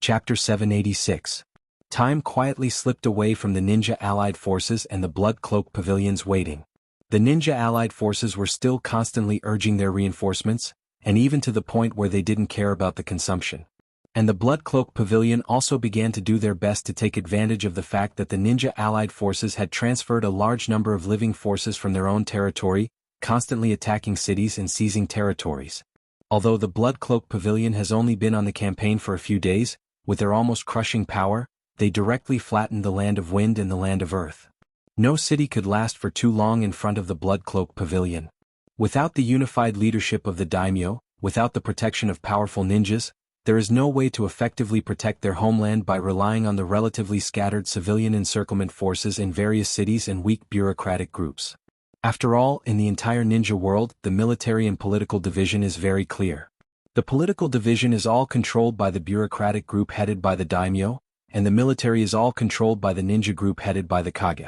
Chapter 786. Time quietly slipped away from the Ninja Allied forces and the Blood Cloak pavilions waiting. The Ninja Allied forces were still constantly urging their reinforcements, and even to the point where they didn't care about the consumption. And the Blood Cloak pavilion also began to do their best to take advantage of the fact that the Ninja Allied forces had transferred a large number of living forces from their own territory, constantly attacking cities and seizing territories. Although the Blood Cloak pavilion has only been on the campaign for a few days, with their almost crushing power, they directly flattened the land of wind and the land of earth. No city could last for too long in front of the Blood Cloak pavilion. Without the unified leadership of the daimyo, without the protection of powerful ninjas, there is no way to effectively protect their homeland by relying on the relatively scattered civilian encirclement forces in various cities and weak bureaucratic groups. After all, in the entire ninja world, the military and political division is very clear. The political division is all controlled by the bureaucratic group headed by the daimyo, and the military is all controlled by the ninja group headed by the kage.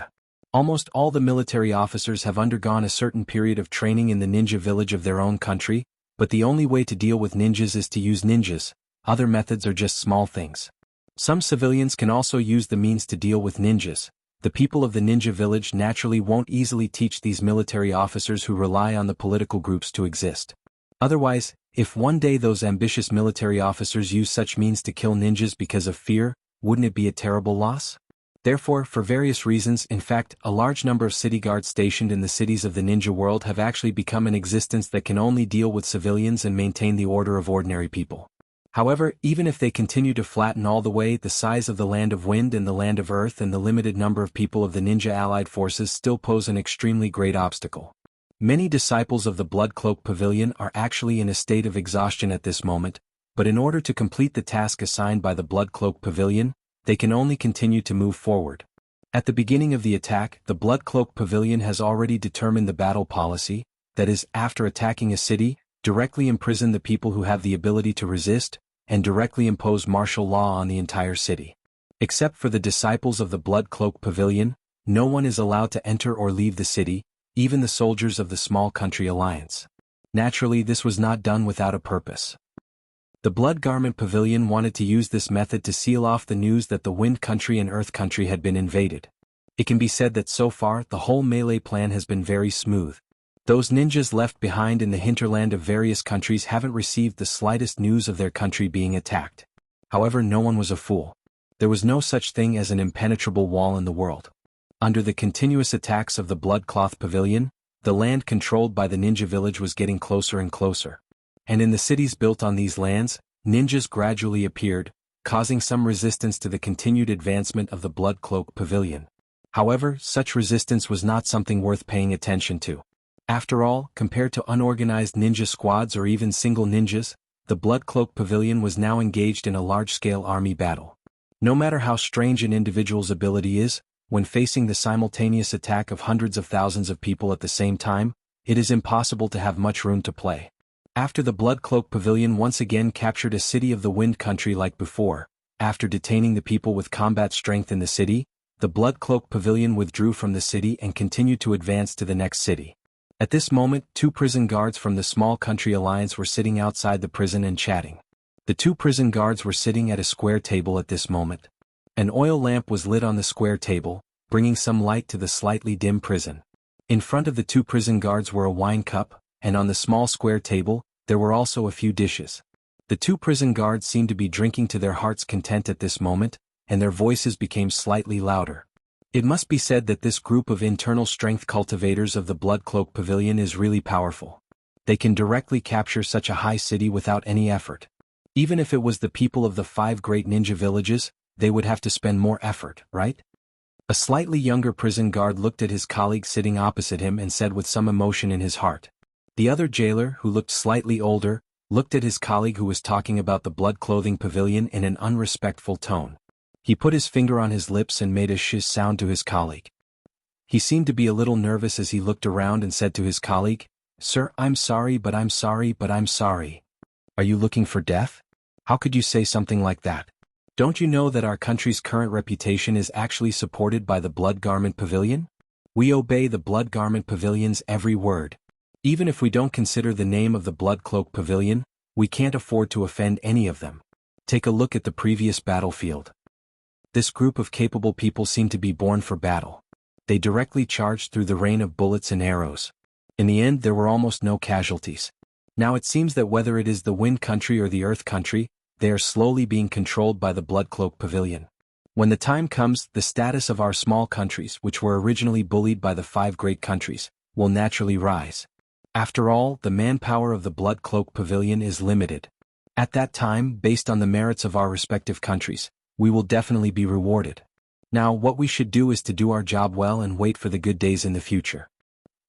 Almost all the military officers have undergone a certain period of training in the ninja village of their own country, but the only way to deal with ninjas is to use ninjas. Other methods are just small things. Some civilians can also use the means to deal with ninjas. The people of the ninja village naturally won't easily teach these military officers who rely on the political groups to exist. Otherwise, if one day those ambitious military officers use such means to kill ninjas because of fear, wouldn't it be a terrible loss? Therefore, for various reasons, in fact, a large number of city guards stationed in the cities of the ninja world have actually become an existence that can only deal with civilians and maintain the order of ordinary people. However, even if they continue to flatten all the way, the size of the land of wind and the land of earth and the limited number of people of the ninja allied forces still pose an extremely great obstacle. Many disciples of the Blood Cloak Pavilion are actually in a state of exhaustion at this moment, but in order to complete the task assigned by the Blood Cloak Pavilion, they can only continue to move forward. At the beginning of the attack, the Blood Cloak Pavilion has already determined the battle policy, that is, after attacking a city, directly imprison the people who have the ability to resist, and directly impose martial law on the entire city. Except for the disciples of the Blood Cloak Pavilion, no one is allowed to enter or leave the city, even the soldiers of the Small Country Alliance. Naturally, this was not done without a purpose. The Blood Garment Pavilion wanted to use this method to seal off the news that the Wind Country and Earth Country had been invaded. It can be said that so far, the whole melee plan has been very smooth. Those ninjas left behind in the hinterland of various countries haven't received the slightest news of their country being attacked. However, no one was a fool. There was no such thing as an impenetrable wall in the world. Under the continuous attacks of the Blood Cloth Pavilion, the land controlled by the ninja village was getting closer and closer. And in the cities built on these lands, ninjas gradually appeared, causing some resistance to the continued advancement of the Blood Cloak Pavilion. However, such resistance was not something worth paying attention to. After all, compared to unorganized ninja squads or even single ninjas, the Blood Cloak Pavilion was now engaged in a large-scale army battle. No matter how strange an individual's ability is, when facing the simultaneous attack of hundreds of thousands of people at the same time, it is impossible to have much room to play. After the Blood Cloak Pavilion once again captured a city of the Wind Country like before, after detaining the people with combat strength in the city, the Blood Cloak Pavilion withdrew from the city and continued to advance to the next city. At this moment, 2 prison guards from the Small Country Alliance were sitting outside the prison and chatting. The 2 prison guards were sitting at a square table at this moment. An oil lamp was lit on the square table, bringing some light to the slightly dim prison. In front of the 2 prison guards were a wine cup, and on the small square table, there were also a few dishes. The 2 prison guards seemed to be drinking to their heart's content at this moment, and their voices became slightly louder. It must be said that this group of internal strength cultivators of the Blood Cloak Pavilion is really powerful. They can directly capture such a high city without any effort. Even if it was the people of the 5 great ninja villages, they would have to spend more effort, right? A slightly younger prison guard looked at his colleague sitting opposite him and said with some emotion in his heart. The other jailer, who looked slightly older, looked at his colleague who was talking about the Blood Clothing Pavilion in an unrespectful tone. He put his finger on his lips and made a shiz sound to his colleague. He seemed to be a little nervous as he looked around and said to his colleague, "Sir, I'm sorry, but I'm sorry, but I'm sorry. Are you looking for death? How could you say something like that? Don't you know that our country's current reputation is actually supported by the Blood Garment Pavilion? We obey the Blood Garment Pavilion's every word. Even if we don't consider the name of the Blood Cloak Pavilion, we can't afford to offend any of them. Take a look at the previous battlefield. This group of capable people seemed to be born for battle. They directly charged through the rain of bullets and arrows. In the end, there were almost no casualties. Now it seems that whether it is the Wind Country or the Earth Country, they are slowly being controlled by the Blood Cloak Pavilion. When the time comes, the status of our small countries, which were originally bullied by the 5 great countries, will naturally rise. After all, the manpower of the Blood Cloak Pavilion is limited. At that time, based on the merits of our respective countries, we will definitely be rewarded. Now, what we should do is to do our job well and wait for the good days in the future.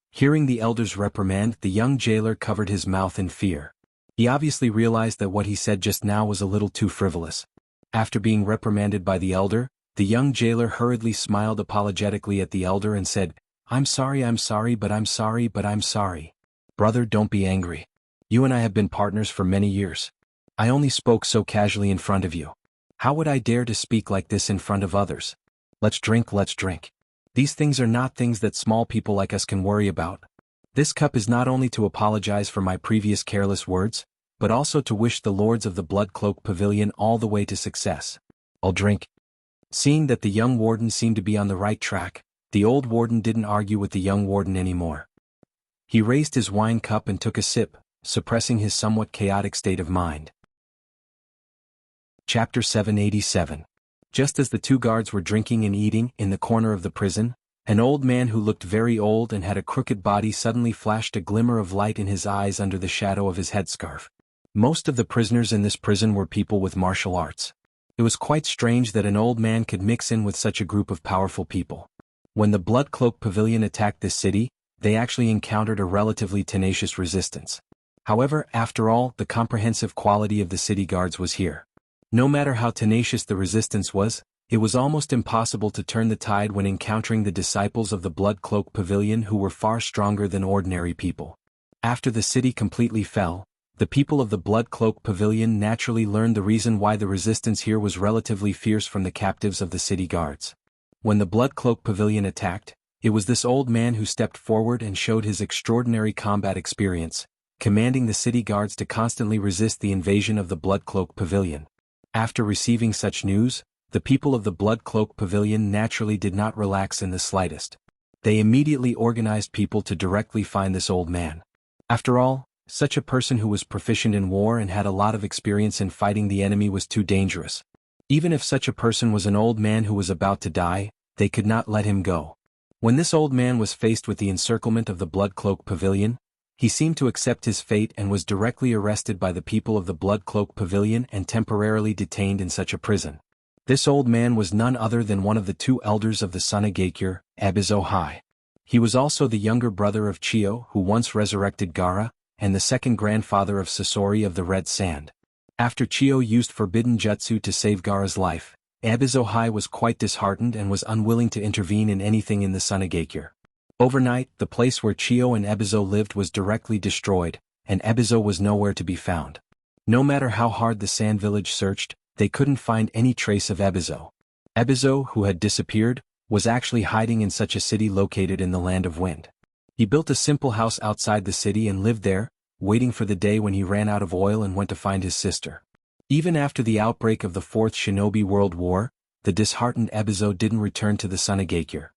Hearing the elder's reprimand, the young jailer covered his mouth in fear. He obviously realized that what he said just now was a little too frivolous. After being reprimanded by the elder, the young jailer hurriedly smiled apologetically at the elder and said, I'm sorry, but I'm sorry. Brother, don't be angry. You and I have been partners for many years. I only spoke so casually in front of you. How would I dare to speak like this in front of others? Let's drink. These things are not things that small people like us can worry about. This cup is not only to apologize for my previous careless words, but also to wish the lords of the Blood Cloak Pavilion all the way to success. I'll drink. Seeing that the young warden seemed to be on the right track, the old warden didn't argue with the young warden anymore. He raised his wine cup and took a sip, suppressing his somewhat chaotic state of mind. Chapter 787. Just as the 2 guards were drinking and eating in the corner of the prison, an old man who looked very old and had a crooked body suddenly flashed a glimmer of light in his eyes under the shadow of his headscarf. Most of the prisoners in this prison were people with martial arts. It was quite strange that an old man could mix in with such a group of powerful people. When the Blood Cloak Pavilion attacked this city, they actually encountered a relatively tenacious resistance. However, after all, the comprehensive quality of the city guards was here. No matter how tenacious the resistance was, it was almost impossible to turn the tide when encountering the disciples of the Blood Cloak Pavilion who were far stronger than ordinary people. After the city completely fell, the people of the Blood Cloak Pavilion naturally learned the reason why the resistance here was relatively fierce from the captives of the city guards. When the Blood Cloak Pavilion attacked, it was this old man who stepped forward and showed his extraordinary combat experience, commanding the city guards to constantly resist the invasion of the Blood Cloak Pavilion. After receiving such news, the people of the Blood Cloak Pavilion naturally did not relax in the slightest. They immediately organized people to directly find this old man. After all, such a person who was proficient in war and had a lot of experience in fighting the enemy was too dangerous. Even if such a person was an old man who was about to die, they could not let him go. When this old man was faced with the encirclement of the Blood Cloak Pavilion, he seemed to accept his fate and was directly arrested by the people of the Blood Cloak Pavilion and temporarily detained in such a prison. This old man was none other than one of the 2 elders of the Sunagakure, Abizohai. He was also the younger brother of Chio, who once resurrected Gaara, and the second grandfather of Sasori of the Red Sand. After Chio used forbidden jutsu to save Gaara's life, Abizohai was quite disheartened and was unwilling to intervene in anything in the Sunagakure. Overnight, the place where Chio and Ebizo lived was directly destroyed, and Ebizo was nowhere to be found. No matter how hard the Sand Village searched, they couldn't find any trace of Ebizo. Ebizo, who had disappeared, was actually hiding in such a city located in the Land of Wind. He built a simple house outside the city and lived there, waiting for the day when he ran out of oil and went to find his sister. Even after the outbreak of the 4th Shinobi World War, the disheartened Ebizo didn't return to the Sunagakure.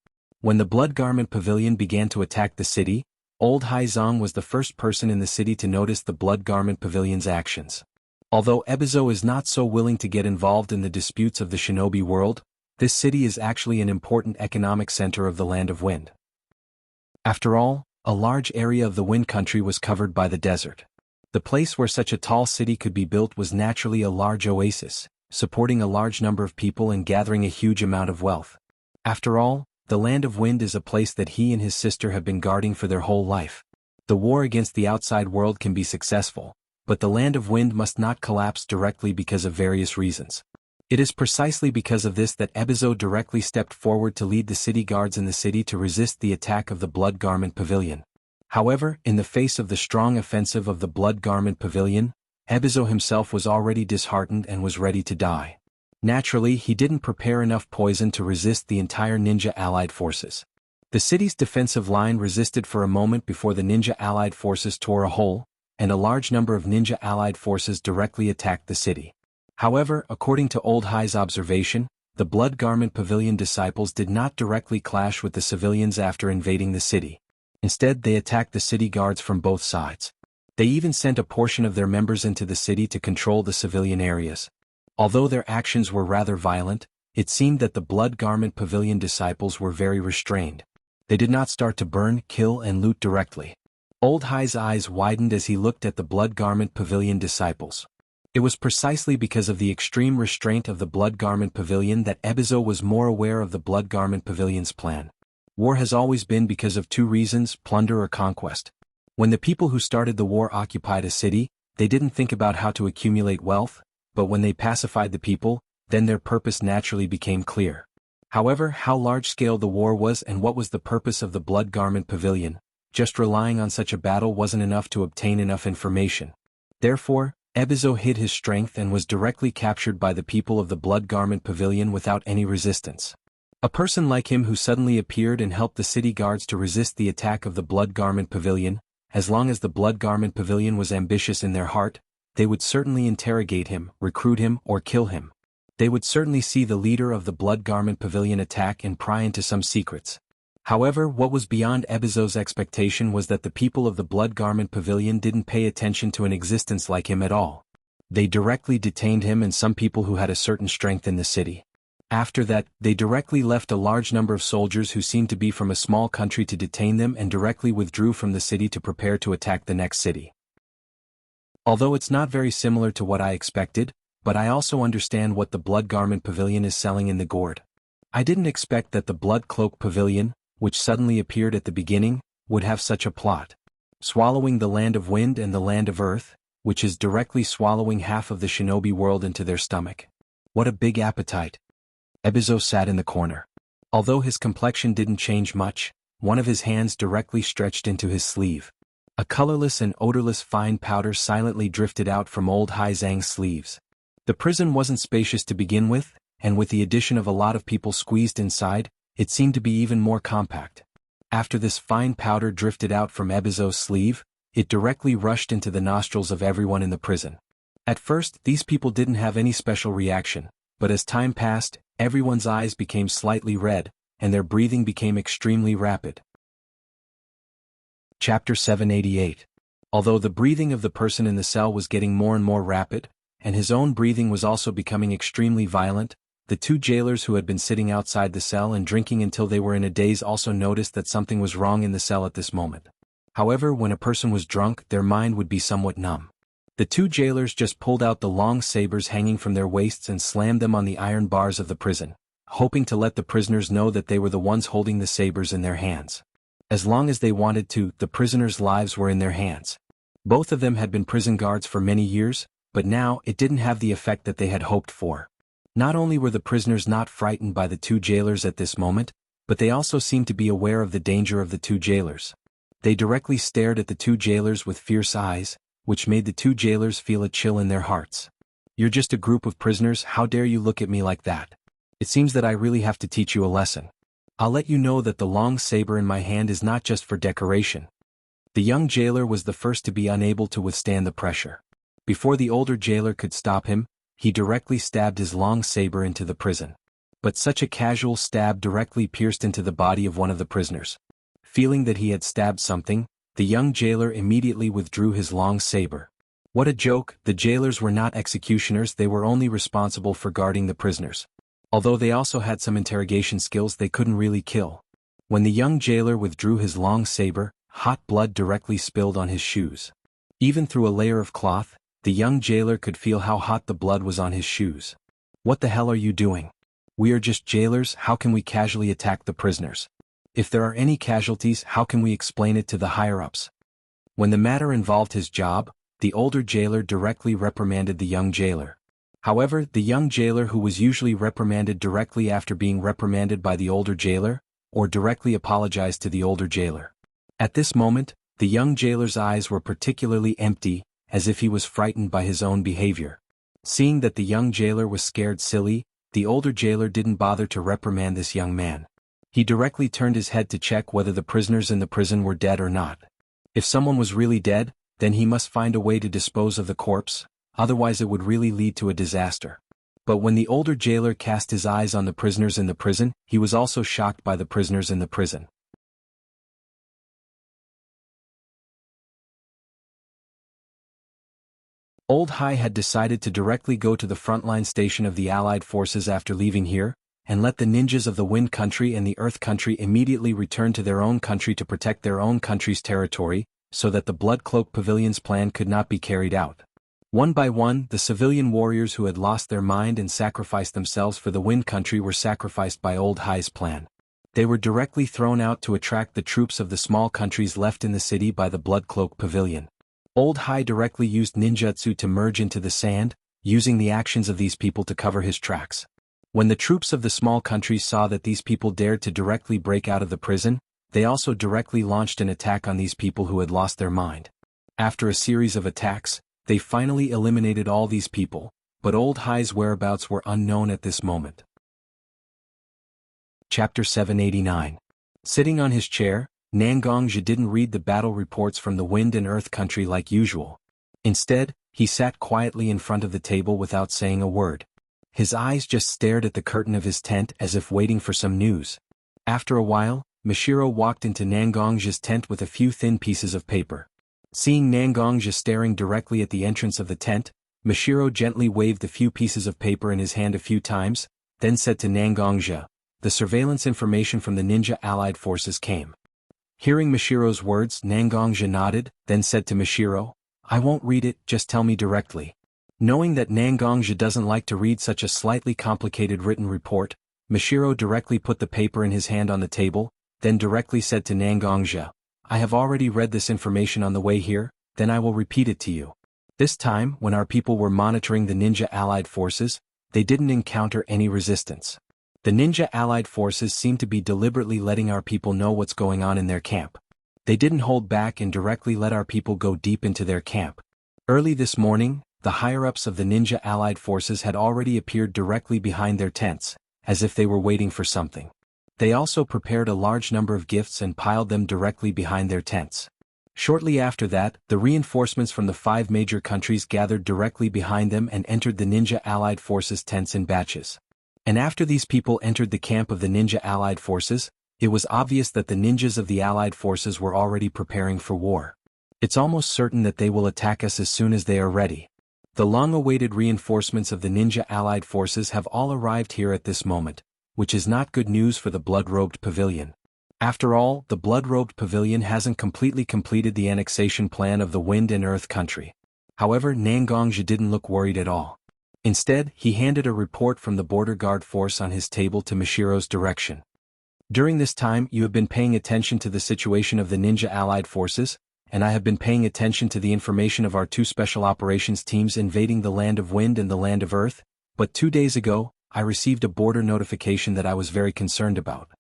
When the Blood Garment Pavilion began to attack the city, Old Haizong was the first person in the city to notice the Blood Garment Pavilion's actions. Although Ebizo is not so willing to get involved in the disputes of the shinobi world, this city is actually an important economic center of the Land of Wind. After all, a large area of the Wind Country was covered by the desert. The place where such a tall city could be built was naturally a large oasis, supporting a large number of people and gathering a huge amount of wealth. After all, the Land of Wind is a place that he and his sister have been guarding for their whole life. The war against the outside world can be successful, but the Land of Wind must not collapse directly because of various reasons. It is precisely because of this that Ebizo directly stepped forward to lead the city guards in the city to resist the attack of the Blood Garment Pavilion. However, in the face of the strong offensive of the Blood Garment Pavilion, Ebizo himself was already disheartened and was ready to die. Naturally, he didn't prepare enough poison to resist the entire ninja allied forces. The city's defensive line resisted for a moment before the ninja allied forces tore a hole, and a large number of ninja allied forces directly attacked the city. However, according to Old Hai's observation, the Blood Garment Pavilion disciples did not directly clash with the civilians after invading the city. Instead, they attacked the city guards from both sides. They even sent a portion of their members into the city to control the civilian areas. Although their actions were rather violent, it seemed that the Blood Garment Pavilion disciples were very restrained. They did not start to burn, kill, and loot directly. Old Hai's eyes widened as he looked at the Blood Garment Pavilion disciples. It was precisely because of the extreme restraint of the Blood Garment Pavilion that Ebizo was more aware of the Blood Garment Pavilion's plan. War has always been because of two reasons: plunder or conquest. When the people who started the war occupied a city, they didn't think about how to accumulate wealth, but when they pacified the people, then their purpose naturally became clear. However, how large-scale the war was and what was the purpose of the Blood Garment Pavilion, just relying on such a battle wasn't enough to obtain enough information. Therefore, Ebizo hid his strength and was directly captured by the people of the Blood Garment Pavilion without any resistance. A person like him who suddenly appeared and helped the city guards to resist the attack of the Blood Garment Pavilion, as long as the Blood Garment Pavilion was ambitious in their heart, they would certainly interrogate him, recruit him, or kill him. They would certainly see the leader of the Blood Garment Pavilion attack and pry into some secrets. However, what was beyond Ebizo's expectation was that the people of the Blood Garment Pavilion didn't pay attention to an existence like him at all. They directly detained him and some people who had a certain strength in the city. After that, they directly left a large number of soldiers who seemed to be from a small country to detain them and directly withdrew from the city to prepare to attack the next city. Although it's not very similar to what I expected, but I also understand what the Blood Garment Pavilion is selling in the gourd. I didn't expect that the Blood Cloak Pavilion, which suddenly appeared at the beginning, would have such a plot. Swallowing the land of wind and the land of earth, which is directly swallowing half of the shinobi world into their stomach. What a big appetite. Ebizo sat in the corner. Although his complexion didn't change much, one of his hands directly stretched into his sleeve. A colorless and odorless fine powder silently drifted out from old Hai Zhang's sleeves. The prison wasn't spacious to begin with, and with the addition of a lot of people squeezed inside, it seemed to be even more compact. After this fine powder drifted out from Ebizo's sleeve, it directly rushed into the nostrils of everyone in the prison. At first, these people didn't have any special reaction, but as time passed, everyone's eyes became slightly red, and their breathing became extremely rapid. Chapter 788. Although the breathing of the person in the cell was getting more and more rapid, and his own breathing was also becoming extremely violent, the two jailers who had been sitting outside the cell and drinking until they were in a daze also noticed that something was wrong in the cell at this moment. However, when a person was drunk, their mind would be somewhat numb. The two jailers just pulled out the long sabers hanging from their waists and slammed them on the iron bars of the prison, hoping to let the prisoners know that they were the ones holding the sabers in their hands. As long as they wanted to, the prisoners' lives were in their hands. Both of them had been prison guards for many years, but now it didn't have the effect that they had hoped for. Not only were the prisoners not frightened by the two jailers at this moment, but they also seemed to be aware of the danger of the two jailers. They directly stared at the two jailers with fierce eyes, which made the two jailers feel a chill in their hearts. "You're just a group of prisoners, how dare you look at me like that? It seems that I really have to teach you a lesson. I'll let you know that the long saber in my hand is not just for decoration." The young jailer was the first to be unable to withstand the pressure. Before the older jailer could stop him, he directly stabbed his long saber into the prison. But such a casual stab directly pierced into the body of one of the prisoners. Feeling that he had stabbed something, the young jailer immediately withdrew his long saber. What a joke, the jailers were not executioners, they were only responsible for guarding the prisoners. Although they also had some interrogation skills, they couldn't really kill. When the young jailer withdrew his long saber, hot blood directly spilled on his shoes. Even through a layer of cloth, the young jailer could feel how hot the blood was on his shoes. "What the hell are you doing? We are just jailers, how can we casually attack the prisoners? If there are any casualties, how can we explain it to the higher-ups?" When the matter involved his job, the older jailer directly reprimanded the young jailer. However, the young jailer, who was usually reprimanded directly after being reprimanded by the older jailer, or directly apologized to the older jailer. At this moment, the young jailer's eyes were particularly empty, as if he was frightened by his own behavior. Seeing that the young jailer was scared silly, the older jailer didn't bother to reprimand this young man. He directly turned his head to check whether the prisoners in the prison were dead or not. If someone was really dead, then he must find a way to dispose of the corpse, otherwise it would really lead to a disaster. But when the older jailer cast his eyes on the prisoners in the prison, he was also shocked by the prisoners in the prison. Old Hai had decided to directly go to the frontline station of the Allied forces after leaving here, and let the ninjas of the Wind Country and the Earth Country immediately return to their own country to protect their own country's territory, so that the Blood Cloak Pavilion's plan could not be carried out. One by one, the civilian warriors who had lost their mind and sacrificed themselves for the Wind Country were sacrificed by Old Hai's plan. They were directly thrown out to attract the troops of the small countries left in the city by the Blood Cloak Pavilion. Old Hai directly used ninjutsu to merge into the sand, using the actions of these people to cover his tracks. When the troops of the small countries saw that these people dared to directly break out of the prison, they also directly launched an attack on these people who had lost their mind. After a series of attacks, they finally eliminated all these people, but Old Hai's whereabouts were unknown at this moment. Chapter 789. Sitting on his chair, Nangongzhi didn't read the battle reports from the Wind and Earth Country like usual. Instead, he sat quietly in front of the table without saying a word. His eyes just stared at the curtain of his tent as if waiting for some news. After a while, Mishiro walked into Nangongzhi's tent with a few thin pieces of paper. Seeing Nangongzhi staring directly at the entrance of the tent, Mishiro gently waved the few pieces of paper in his hand a few times, then said to Nangongzhi, "The surveillance information from the ninja allied forces came." Hearing Mishiro's words, Nangongzhi nodded, then said to Mishiro, "I won't read it, just tell me directly." Knowing that Nangongzhi doesn't like to read such a slightly complicated written report, Mishiro directly put the paper in his hand on the table, then directly said to Nangongzhi, "I have already read this information on the way here, then I will repeat it to you. This time, when our people were monitoring the ninja allied forces, they didn't encounter any resistance. The ninja allied forces seem to be deliberately letting our people know what's going on in their camp. They didn't hold back and directly let our people go deep into their camp. Early this morning, the higher-ups of the ninja allied forces had already appeared directly behind their tents, as if they were waiting for something. They also prepared a large number of gifts and piled them directly behind their tents. Shortly after that, the reinforcements from the 5 major countries gathered directly behind them and entered the ninja allied forces' tents in batches. And after these people entered the camp of the ninja allied forces, it was obvious that the ninjas of the allied forces were already preparing for war. It's almost certain that they will attack us as soon as they are ready. The long-awaited reinforcements of the ninja allied forces have all arrived here at this moment, which is not good news for the blood-robed pavilion. After all, the blood-robed pavilion hasn't completely completed the annexation plan of the Wind and Earth Country. However, Nangongzhi didn't look worried at all. Instead, he handed a report from the border guard force on his table to Mishiro's direction. "During this time you have been paying attention to the situation of the ninja allied forces, and I have been paying attention to the information of our 2 special operations teams invading the land of Wind and the land of Earth, but 2 days ago, I received a border notification that I was very concerned about.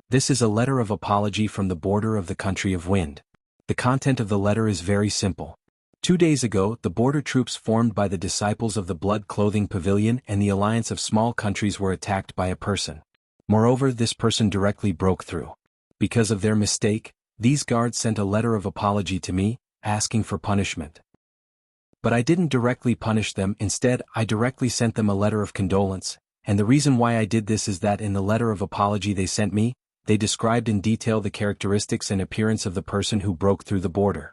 This is a letter of apology from the border of the country of Wind. The content of the letter is very simple. 2 days ago, the border troops formed by the disciples of the Blood Clothing Pavilion and the alliance of small countries were attacked by a person. Moreover, this person directly broke through. Because of their mistake, these guards sent a letter of apology to me, asking for punishment. But I didn't directly punish them, instead I directly sent them a letter of condolence, and the reason why I did this is that in the letter of apology they sent me, they described in detail the characteristics and appearance of the person who broke through the border.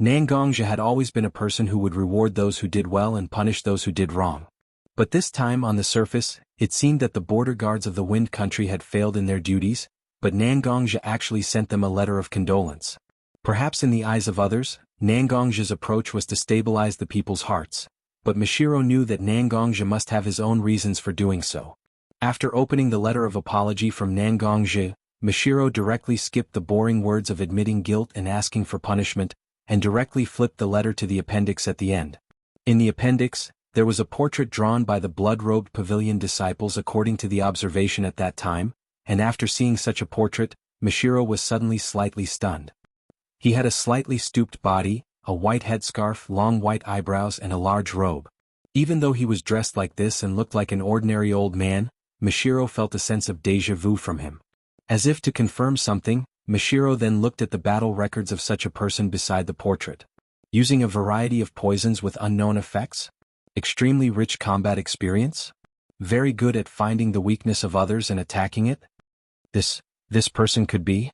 Nangongzhi had always been a person who would reward those who did well and punish those who did wrong. But this time on the surface, it seemed that the border guards of the Wind Country had failed in their duties, but Nangongzhi actually sent them a letter of condolence. Perhaps in the eyes of others, Nangongzhi's approach was to stabilize the people's hearts, but Mishiro knew that Nangongzhi must have his own reasons for doing so. After opening the letter of apology from Nangongzhi, Mishiro directly skipped the boring words of admitting guilt and asking for punishment, and directly flipped the letter to the appendix at the end. In the appendix, there was a portrait drawn by the blood-robed pavilion disciples according to the observation at that time, and after seeing such a portrait, Mishiro was suddenly slightly stunned. He had a slightly stooped body, a white headscarf, long white eyebrows and a large robe. Even though he was dressed like this and looked like an ordinary old man, Mishiro felt a sense of déjà vu from him. As if to confirm something, Mishiro then looked at the battle records of such a person beside the portrait. Using a variety of poisons with unknown effects? Extremely rich combat experience? Very good at finding the weakness of others and attacking it? This person could be?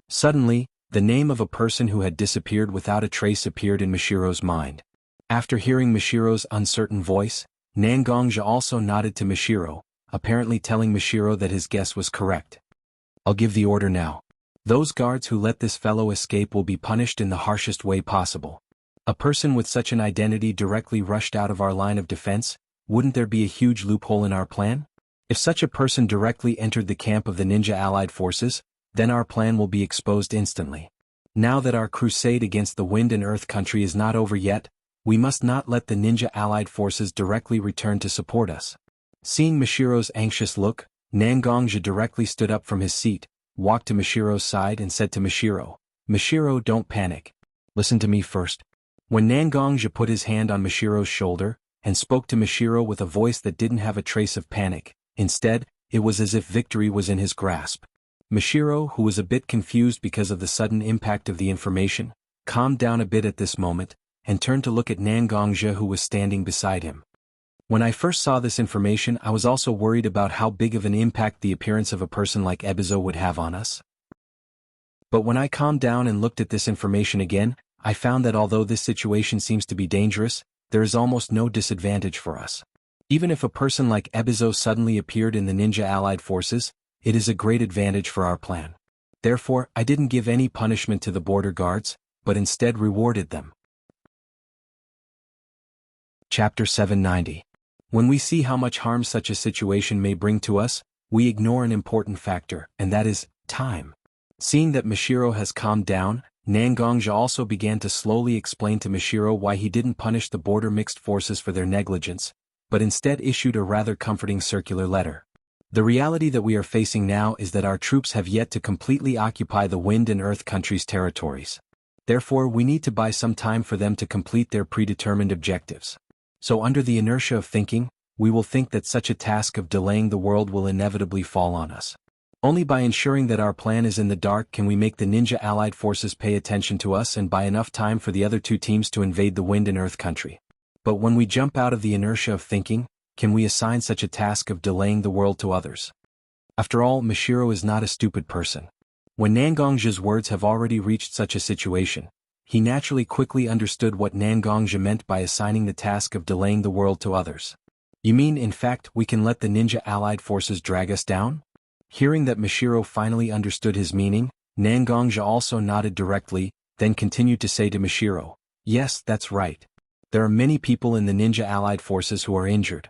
Suddenly, the name of a person who had disappeared without a trace appeared in Mishiro's mind. After hearing Mishiro's uncertain voice, Nangongja also nodded to Mishiro, apparently telling Mishiro that his guess was correct. I'll give the order now. Those guards who let this fellow escape will be punished in the harshest way possible. A person with such an identity directly rushed out of our line of defense, wouldn't there be a huge loophole in our plan? If such a person directly entered the camp of the ninja allied forces, then our plan will be exposed instantly. Now that our crusade against the Wind and Earth country is not over yet, we must not let the ninja allied forces directly return to support us. Seeing Mishiro's anxious look, Nangongja directly stood up from his seat, walked to Mishiro's side and said to Mishiro, "Mishiro, don't panic. Listen to me first." When Nangongja put his hand on Mishiro's shoulder, and spoke to Mishiro with a voice that didn't have a trace of panic, instead, it was as if victory was in his grasp. Mishiro, who was a bit confused because of the sudden impact of the information, calmed down a bit at this moment, and turned to look at Nangongja who was standing beside him. When I first saw this information, I was also worried about how big of an impact the appearance of a person like Ebizo would have on us. But when I calmed down and looked at this information again, I found that although this situation seems to be dangerous, there is almost no disadvantage for us. Even if a person like Ebizo suddenly appeared in the ninja allied forces, it is a great advantage for our plan. Therefore, I didn't give any punishment to the border guards, but instead rewarded them. Chapter 790. When we see how much harm such a situation may bring to us, we ignore an important factor, and that is time. Seeing that Mishiro has calmed down, Nangongja also began to slowly explain to Mishiro why he didn't punish the border mixed forces for their negligence, but instead issued a rather comforting circular letter. The reality that we are facing now is that our troops have yet to completely occupy the Wind and Earth countries' territories. Therefore, we need to buy some time for them to complete their predetermined objectives. So under the inertia of thinking, we will think that such a task of delaying the world will inevitably fall on us. Only by ensuring that our plan is in the dark can we make the ninja allied forces pay attention to us and buy enough time for the other two teams to invade the Wind and Earth country. But when we jump out of the inertia of thinking, can we assign such a task of delaying the world to others? After all, Mishiro is not a stupid person. When Nangongja's words have already reached such a situation, he naturally quickly understood what Nangongja meant by assigning the task of delaying the world to others. You mean, in fact, we can let the ninja allied forces drag us down? Hearing that Mishiro finally understood his meaning, Nangongja also nodded directly, then continued to say to Mishiro, "Yes, that's right. There are many people in the ninja allied forces who are injured.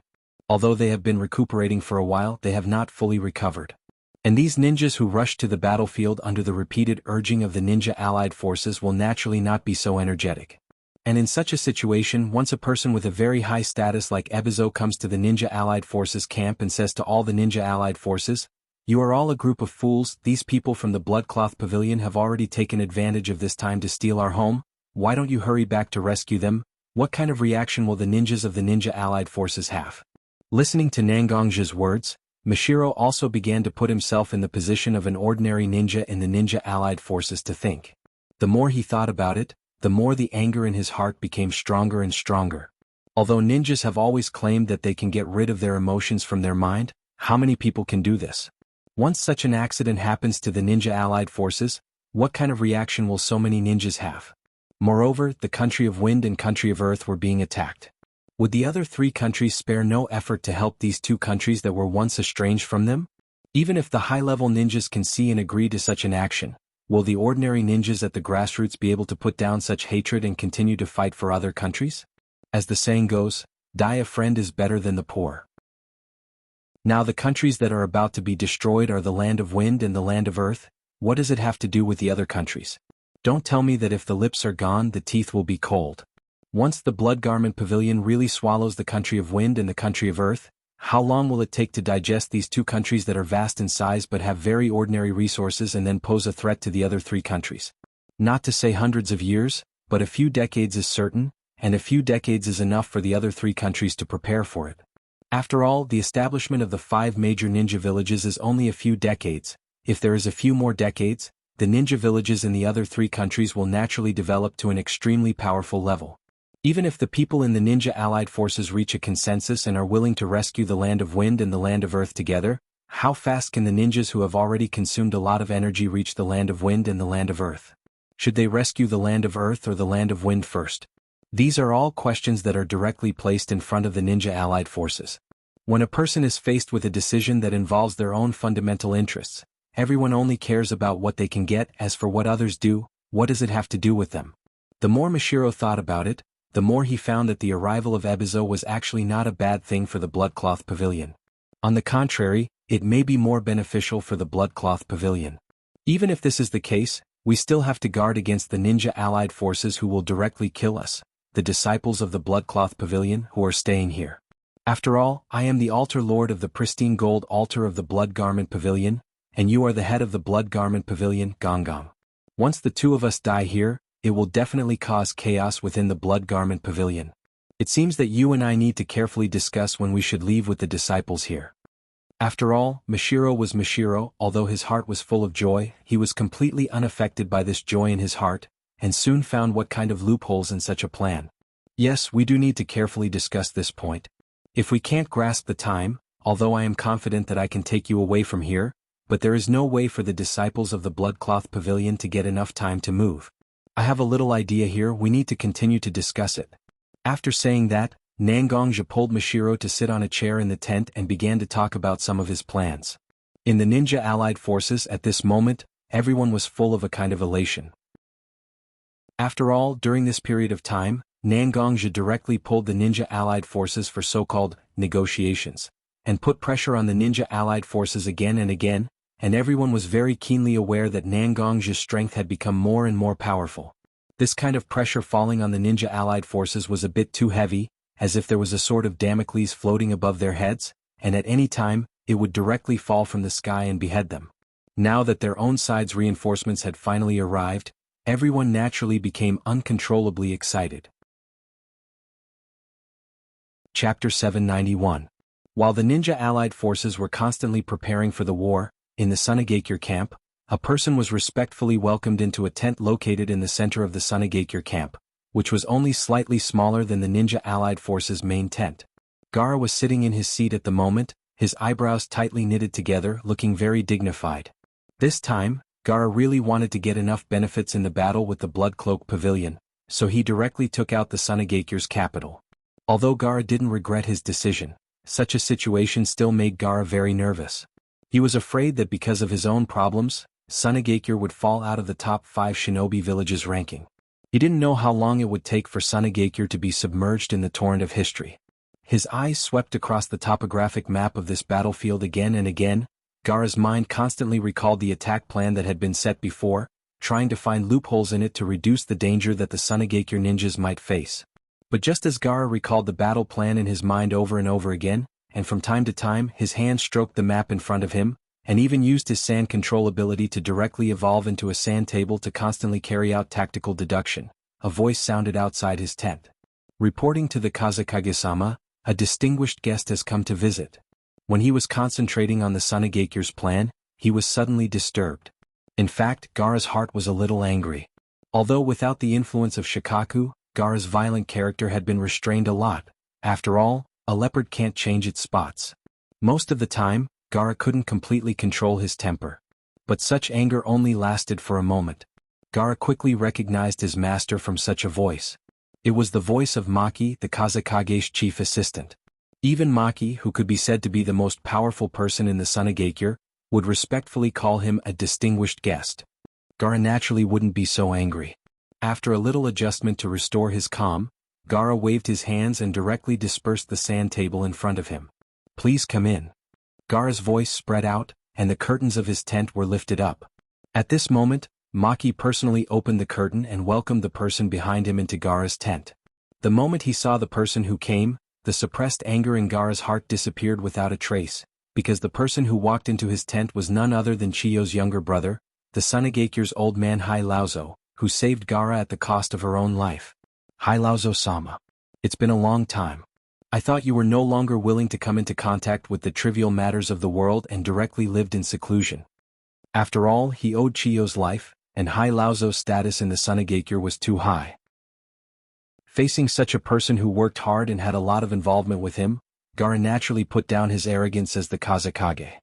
Although they have been recuperating for a while, they have not fully recovered. And these ninjas who rush to the battlefield under the repeated urging of the ninja allied forces will naturally not be so energetic. And in such a situation, once a person with a very high status like Ebizo comes to the ninja allied forces camp and says to all the ninja allied forces, 'You are all a group of fools, these people from the Bloodcloth Pavilion have already taken advantage of this time to steal our home, why don't you hurry back to rescue them?' What kind of reaction will the ninjas of the ninja allied forces have?" Listening to Nangongja's words, Mishiro also began to put himself in the position of an ordinary ninja in the ninja allied forces to think. The more he thought about it, the more the anger in his heart became stronger and stronger. Although ninjas have always claimed that they can get rid of their emotions from their mind, how many people can do this? Once such an accident happens to the ninja allied forces, what kind of reaction will so many ninjas have? Moreover, the country of Wind and country of Earth were being attacked. Would the other three countries spare no effort to help these two countries that were once estranged from them? Even if the high-level ninjas can see and agree to such an action, will the ordinary ninjas at the grassroots be able to put down such hatred and continue to fight for other countries? As the saying goes, die a friend is better than the poor. Now the countries that are about to be destroyed are the land of Wind and the land of Earth. What does it have to do with the other countries? Don't tell me that if the lips are gone, the teeth will be cold. Once the Blood Garment Pavilion really swallows the country of Wind and the country of Earth, how long will it take to digest these two countries that are vast in size but have very ordinary resources and then pose a threat to the other three countries? Not to say hundreds of years, but a few decades is certain, and a few decades is enough for the other three countries to prepare for it. After all, the establishment of the 5 major ninja villages is only a few decades. If there is a few more decades, the ninja villages in the other three countries will naturally develop to an extremely powerful level. Even if the people in the ninja allied forces reach a consensus and are willing to rescue the land of wind and the land of earth together, how fast can the ninjas who have already consumed a lot of energy reach the land of wind and the land of earth? Should they rescue the land of earth or the land of wind first? These are all questions that are directly placed in front of the ninja allied forces. When a person is faced with a decision that involves their own fundamental interests, everyone only cares about what they can get. As for what others do, what does it have to do with them? The more Mashiro thought about it, the more he found that the arrival of Ebizo was actually not a bad thing for the Bloodcloth Pavilion. On the contrary, it may be more beneficial for the Bloodcloth Pavilion. Even if this is the case, we still have to guard against the ninja allied forces who will directly kill us, the disciples of the Bloodcloth Pavilion who are staying here. After all, I am the altar lord of the pristine gold altar of the Blood Garment Pavilion, and you are the head of the Blood Garment Pavilion, Gonggong. Once the two of us die here, it will definitely cause chaos within the Blood Garment Pavilion. It seems that you and I need to carefully discuss when we should leave with the disciples here. After all, Mashiro was Mashiro. Although his heart was full of joy, he was completely unaffected by this joy in his heart, and soon found what kind of loopholes in such a plan. Yes, we do need to carefully discuss this point. If we can't grasp the time, although I am confident that I can take you away from here, but there is no way for the disciples of the Bloodcloth Pavilion to get enough time to move. I have a little idea here. We need to continue to discuss it. After saying that, Nangongja pulled Mashiro to sit on a chair in the tent and began to talk about some of his plans. In the ninja allied forces at this moment, everyone was full of a kind of elation. After all, during this period of time, Nangongja directly pulled the ninja allied forces for so-called negotiations, and put pressure on the ninja allied forces again and again, and everyone was very keenly aware that Nangongja's strength had become more and more powerful. This kind of pressure falling on the ninja allied forces was a bit too heavy, as if there was a sort of Damocles floating above their heads, and at any time, it would directly fall from the sky and behead them. Now that their own side's reinforcements had finally arrived, everyone naturally became uncontrollably excited. Chapter 791. While the ninja allied forces were constantly preparing for the war, in the Sunagakure camp, a person was respectfully welcomed into a tent located in the center of the Sunagakure camp, which was only slightly smaller than the ninja allied forces' main tent. Gaara was sitting in his seat at the moment, his eyebrows tightly knitted together, looking very dignified. This time, Gaara really wanted to get enough benefits in the battle with the Bloodcloak Pavilion, so he directly took out the Sunagakure's capital. Although Gaara didn't regret his decision, such a situation still made Gaara very nervous. He was afraid that because of his own problems, Sunagakure would fall out of the top 5 shinobi villages ranking. He didn't know how long it would take for Sunagakure to be submerged in the torrent of history. His eyes swept across the topographic map of this battlefield again and again. Gaara's mind constantly recalled the attack plan that had been set before, trying to find loopholes in it to reduce the danger that the Sunagakure ninjas might face. But just as Gaara recalled the battle plan in his mind over and over again, and from time to time his hand stroked the map in front of him, and even used his sand control ability to directly evolve into a sand table to constantly carry out tactical deduction, a voice sounded outside his tent. Reporting to the Kazekage-sama, a distinguished guest has come to visit. When he was concentrating on the Sunagakure's plan, he was suddenly disturbed. In fact, Gaara's heart was a little angry. Although without the influence of Shikaku, Gaara's violent character had been restrained a lot. After all, a leopard can't change its spots. Most of the time, Gaara couldn't completely control his temper. But such anger only lasted for a moment. Gaara quickly recognized his master from such a voice. It was the voice of Maki, the Kazekage's chief assistant. Even Maki, who could be said to be the most powerful person in the Sunagakure, would respectfully call him a distinguished guest. Gaara naturally wouldn't be so angry. After a little adjustment to restore his calm, Gaara waved his hands and directly dispersed the sand table in front of him. "Please come in." Gaara's voice spread out, and the curtains of his tent were lifted up. At this moment, Maki personally opened the curtain and welcomed the person behind him into Gaara's tent. The moment he saw the person who came, the suppressed anger in Gaara's heart disappeared without a trace, because the person who walked into his tent was none other than Chiyo's younger brother, the Sunagakure's old man Hai Laozo, who saved Gaara at the cost of her own life. "Hai Laozo-sama. It's been a long time. I thought you were no longer willing to come into contact with the trivial matters of the world and directly lived in seclusion." After all, he owed Chiyo's life, and Hai Laozo's status in the Sunagakure was too high. Facing such a person who worked hard and had a lot of involvement with him, Gaara naturally put down his arrogance as the Kazekage.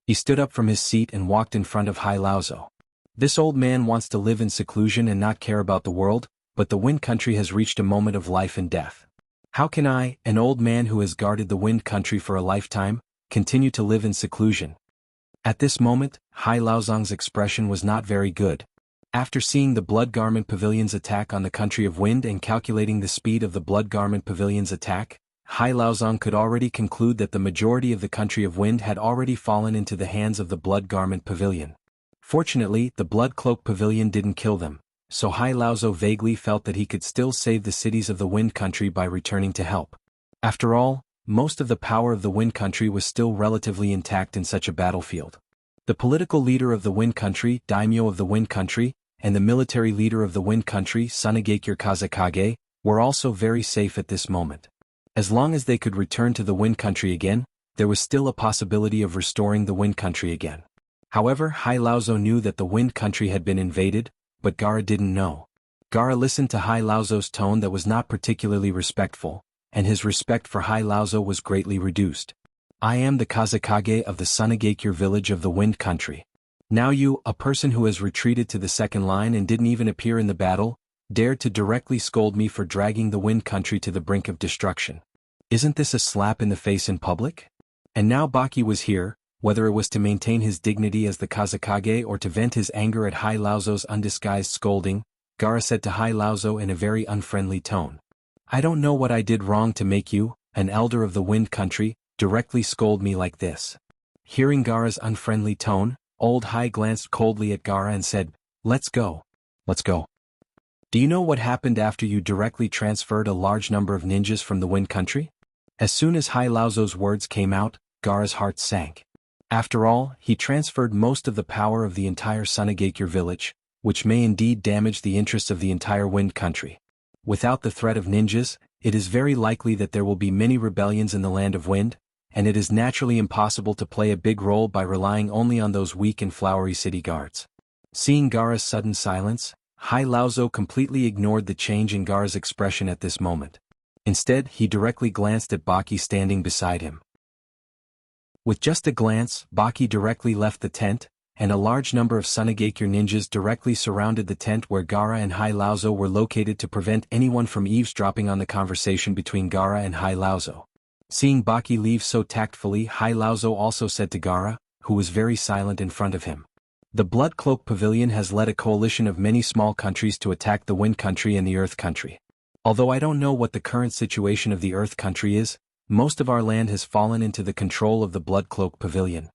He stood up from his seat and walked in front of Hai Laozo. This old man wants to live in seclusion and not care about the world, but the Wind Country has reached a moment of life and death. How can I, an old man who has guarded the Wind Country for a lifetime, continue to live in seclusion? At this moment, Hai Laozong's expression was not very good. After seeing the Blood Garment Pavilion's attack on the Country of Wind and calculating the speed of the Blood Garment Pavilion's attack, Hai Laozong could already conclude that the majority of the Country of Wind had already fallen into the hands of the Blood Garment Pavilion. Fortunately, the Blood Cloak Pavilion didn't kill them, so Hai Laozo vaguely felt that he could still save the cities of the Wind Country by returning to help. After all, most of the power of the Wind Country was still relatively intact in such a battlefield. The political leader of the Wind Country, Daimyo of the Wind Country, and the military leader of the Wind Country, Tsunegakure Kazekage, were also very safe at this moment. As long as they could return to the Wind Country again, there was still a possibility of restoring the Wind Country again. However, Hai Laozo knew that the Wind Country had been invaded, but Gaara didn't know. Gaara listened to Hai Laozo's tone that was not particularly respectful, and his respect for Hai Laozo was greatly reduced. I am the Kazekage of the Tsunegakure village of the Wind Country. Now you, a person who has retreated to the second line and didn't even appear in the battle, dared to directly scold me for dragging the Wind Country to the brink of destruction. Isn't this a slap in the face in public? And now Baki was here, whether it was to maintain his dignity as the Kazekage or to vent his anger at Hai Laozo's undisguised scolding, Gaara said to Hai Laozo in a very unfriendly tone. I don't know what I did wrong to make you, an elder of the Wind Country, directly scold me like this. Hearing Gaara's unfriendly tone, old Hai glanced coldly at Gaara and said, Let's go. Let's go. Do you know what happened after you directly transferred a large number of ninjas from the Wind Country? As soon as Hai Laozo's words came out, Gaara's heart sank. After all, he transferred most of the power of the entire Tsunegakure village, which may indeed damage the interests of the entire Wind Country. Without the threat of ninjas, it is very likely that there will be many rebellions in the Land of Wind, and it is naturally impossible to play a big role by relying only on those weak and flowery city guards. Seeing Gaara's sudden silence, Hai Laozo completely ignored the change in Gaara's expression at this moment. Instead, he directly glanced at Baki standing beside him. With just a glance, Baki directly left the tent, and a large number of Tsunegakure ninjas directly surrounded the tent where Gaara and Hai Laozo were located to prevent anyone from eavesdropping on the conversation between Gaara and Hai Laozo. Seeing Baki leave so tactfully, Hai Laozo also said to Gaara, who was very silent in front of him. The Blood Cloak Pavilion has led a coalition of many small countries to attack the Wind Country and the Earth Country. Although I don't know what the current situation of the Earth Country is, most of our land has fallen into the control of the Blood Cloak Pavilion.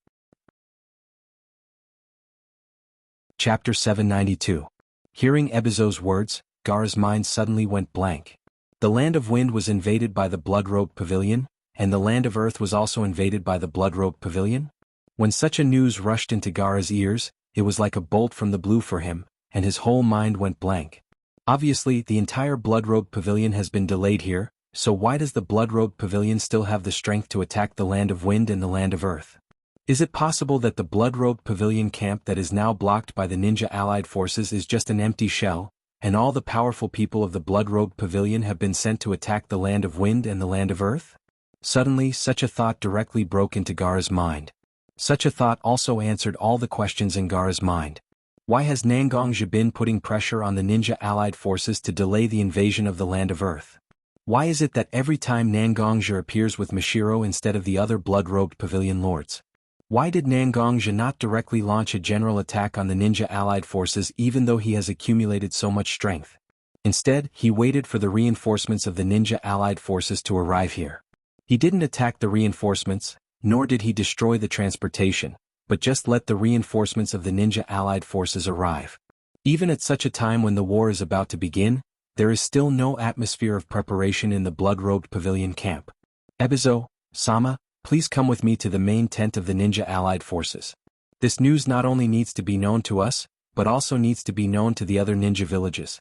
Chapter 792. Hearing Ebizo's words, Gaara's mind suddenly went blank. The Land of Wind was invaded by the Blood Robe Pavilion, and the Land of Earth was also invaded by the Blood Robe Pavilion? When such a news rushed into Gaara's ears, it was like a bolt from the blue for him, and his whole mind went blank. Obviously, the entire Blood Robe Pavilion has been delayed here, so why does the Blood Robe Pavilion still have the strength to attack the Land of Wind and the Land of Earth? Is it possible that the Blood Robe Pavilion camp that is now blocked by the ninja allied forces is just an empty shell, and all the powerful people of the Blood Robe Pavilion have been sent to attack the Land of Wind and the Land of Earth? Suddenly, such a thought directly broke into Gaara's mind. Such a thought also answered all the questions in Gaara's mind. Why has Nangongja been putting pressure on the ninja allied forces to delay the invasion of the Land of Earth? Why is it that every time Nangongja appears with Mashiro instead of the other blood-robed pavilion lords? Why did Nangongja not directly launch a general attack on the ninja allied forces even though he has accumulated so much strength? Instead, he waited for the reinforcements of the ninja allied forces to arrive here. He didn't attack the reinforcements, nor did he destroy the transportation, but just let the reinforcements of the ninja allied forces arrive. Even at such a time when the war is about to begin, there is still no atmosphere of preparation in the blood-robed pavilion camp. Ebizo, Sama, please come with me to the main tent of the ninja allied forces. This news not only needs to be known to us, but also needs to be known to the other ninja villages.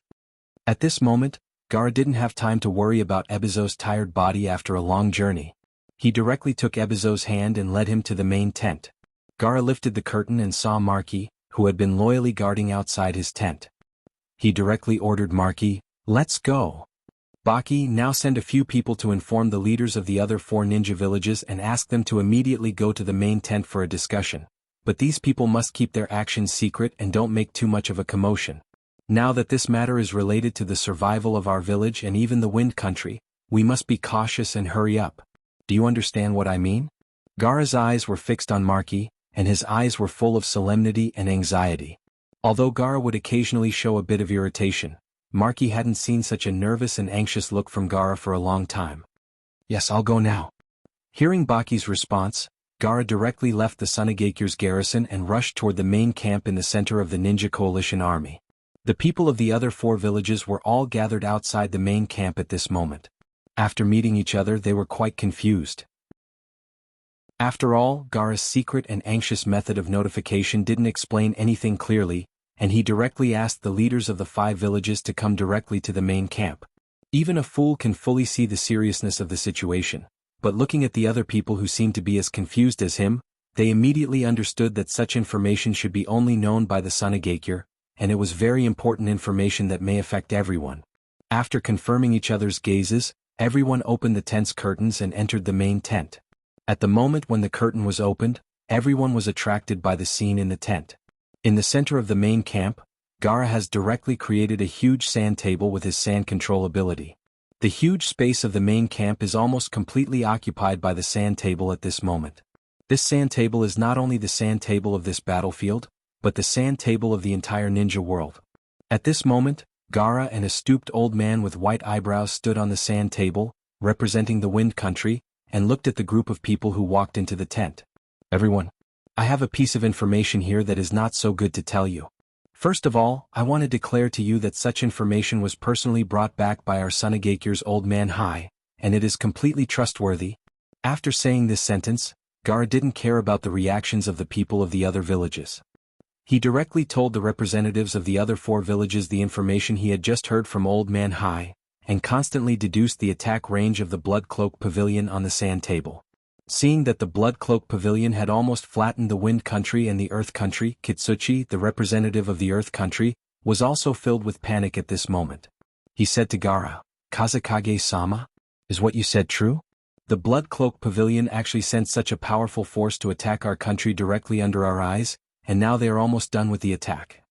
At this moment, Gaara didn't have time to worry about Ebizo's tired body after a long journey. He directly took Ebizo's hand and led him to the main tent. Gaara lifted the curtain and saw Marky, who had been loyally guarding outside his tent. He directly ordered Marky, "Let's go." Baki, now send a few people to inform the leaders of the other 4 ninja villages and ask them to immediately go to the main tent for a discussion. But these people must keep their actions secret and don't make too much of a commotion. Now that this matter is related to the survival of our village and even the Wind Country, we must be cautious and hurry up. Do you understand what I mean? Gaara's eyes were fixed on Marky, and his eyes were full of solemnity and anxiety. Although Gaara would occasionally show a bit of irritation, Marky hadn't seen such a nervous and anxious look from Gaara for a long time. Yes, I'll go now. Hearing Baki's response, Gaara directly left the Sunagakure's garrison and rushed toward the main camp in the center of the Ninja Coalition army. The people of the other 4 villages were all gathered outside the main camp at this moment. After meeting each other, they were quite confused. After all, Gaara's secret and anxious method of notification didn't explain anything clearly, and he directly asked the leaders of the 5 villages to come directly to the main camp. Even a fool can fully see the seriousness of the situation, but looking at the other people who seemed to be as confused as him, they immediately understood that such information should be only known by the Sunagakure, and it was very important information that may affect everyone. After confirming each other's gazes, everyone opened the tent's curtains and entered the main tent. At the moment when the curtain was opened, everyone was attracted by the scene in the tent. In the center of the main camp, Gaara has directly created a huge sand table with his sand control ability. The huge space of the main camp is almost completely occupied by the sand table at this moment. This sand table is not only the sand table of this battlefield, but the sand table of the entire ninja world. At this moment, Gaara and a stooped old man with white eyebrows stood on the sand table, representing the Wind Country, and looked at the group of people who walked into the tent. Everyone, I have a piece of information here that is not so good to tell you. First of all, I want to declare to you that such information was personally brought back by our Sunagakure's old man Hai, and it is completely trustworthy. After saying this sentence, Gaara didn't care about the reactions of the people of the other villages. He directly told the representatives of the other 4 villages the information he had just heard from old man Hai, and constantly deduced the attack range of the Blood Cloak Pavilion on the sand table. Seeing that the Blood Cloak Pavilion had almost flattened the Wind Country and the Earth Country, Kitsuchi, the representative of the Earth Country, was also filled with panic at this moment. He said to Gaara, "Kazekage-sama? Is what you said true? The Blood Cloak Pavilion actually sent such a powerful force to attack our country directly under our eyes, and now they are almost done with the attack."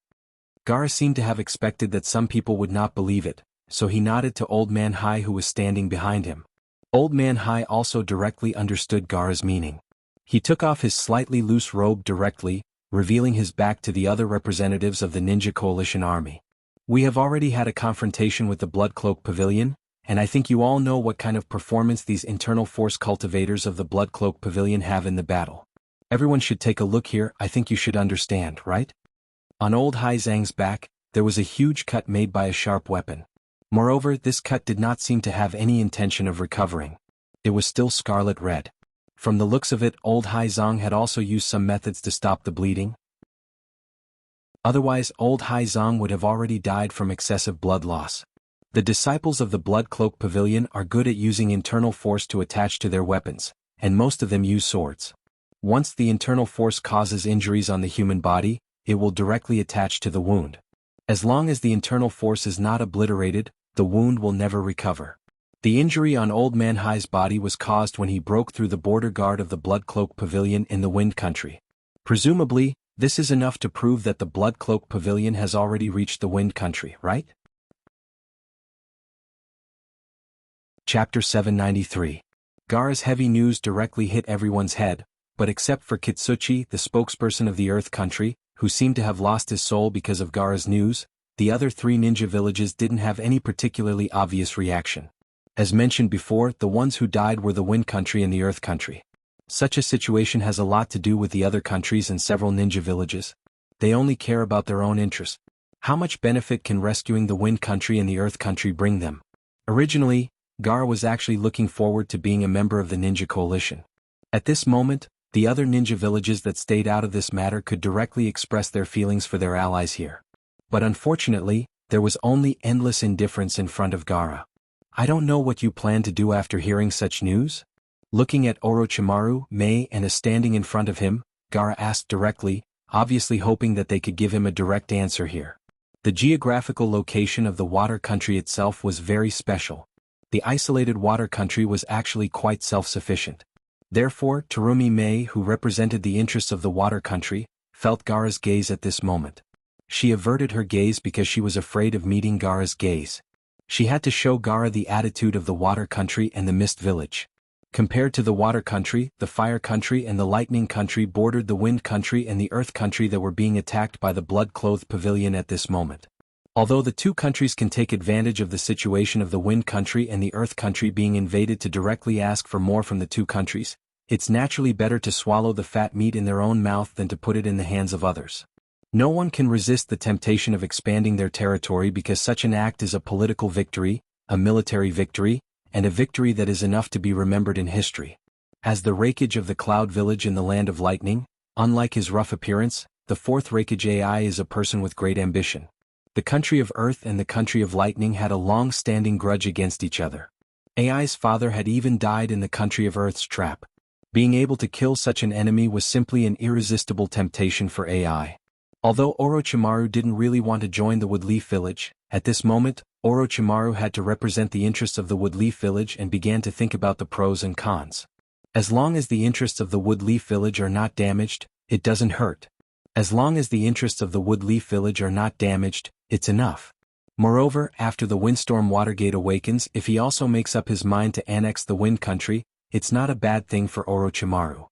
Gaara seemed to have expected that some people would not believe it, so he nodded to Old Man Hai who was standing behind him. Old Man Hai also directly understood Gaara's meaning. He took off his slightly loose robe directly, revealing his back to the other representatives of the Ninja Coalition army. "We have already had a confrontation with the Blood Cloak Pavilion, and I think you all know what kind of performance these internal force cultivators of the Blood Cloak Pavilion have in the battle. Everyone should take a look here. I think you should understand, right?" On old Hai Zhang's back, there was a huge cut made by a sharp weapon. Moreover, this cut did not seem to have any intention of recovering. It was still scarlet red. From the looks of it, old Hai Zhang had also used some methods to stop the bleeding. Otherwise, old Hai Zhang would have already died from excessive blood loss. The disciples of the Blood Cloak Pavilion are good at using internal force to attach to their weapons, and most of them use swords. Once the internal force causes injuries on the human body, it will directly attach to the wound. As long as the internal force is not obliterated, the wound will never recover. The injury on Old Man Hai's body was caused when he broke through the border guard of the Blood Cloak Pavilion in the Wind Country. Presumably, this is enough to prove that the Blood Cloak Pavilion has already reached the Wind Country, right? Chapter 793. Gaara's heavy news directly hit everyone's head, but except for Kitsuchi, the spokesperson of the Earth Country, who seemed to have lost his soul because of Gaara's news, the other 3 ninja villages didn't have any particularly obvious reaction. As mentioned before, the ones who died were the Wind Country and the Earth Country. Such a situation has a lot to do with the other countries and several ninja villages. They only care about their own interests. How much benefit can rescuing the Wind Country and the Earth Country bring them? Originally, Gaara was actually looking forward to being a member of the Ninja Coalition. At this moment, the other ninja villages that stayed out of this matter could directly express their feelings for their allies here. But unfortunately, there was only endless indifference in front of Gaara. "I don't know what you plan to do after hearing such news?" Looking at Orochimaru, Mei and standing in front of him, Gaara asked directly, obviously hoping that they could give him a direct answer here. The geographical location of the water country itself was very special. The isolated water country was actually quite self-sufficient. Therefore, Terumi Mei, who represented the interests of the water country, felt Gaara's gaze at this moment. She averted her gaze because she was afraid of meeting Gaara's gaze. She had to show Gaara the attitude of the water country and the mist village. Compared to the water country, the fire country and the lightning country bordered the wind country and the earth country that were being attacked by the blood-clothed pavilion at this moment. Although the two countries can take advantage of the situation of the wind country and the earth country being invaded to directly ask for more from the two countries, it's naturally better to swallow the fat meat in their own mouth than to put it in the hands of others. No one can resist the temptation of expanding their territory because such an act is a political victory, a military victory, and a victory that is enough to be remembered in history. As the Rakage of the Cloud Village in the Land of Lightning, unlike his rough appearance, the fourth Rakage AI is a person with great ambition. The country of Earth and the country of Lightning had a long-standing grudge against each other. AI's father had even died in the country of Earth's trap. Being able to kill such an enemy was simply an irresistible temptation for AI. Although Orochimaru didn't really want to join the Woodleaf Village, at this moment, Orochimaru had to represent the interests of the Woodleaf Village and began to think about the pros and cons. As long as the interests of the Woodleaf Village are not damaged, it doesn't hurt. As long as the interests of the Woodleaf Village are not damaged, it's enough. Moreover, after the Windstorm Watergate awakens, if he also makes up his mind to annex the Wind Country, it's not a bad thing for Orochimaru.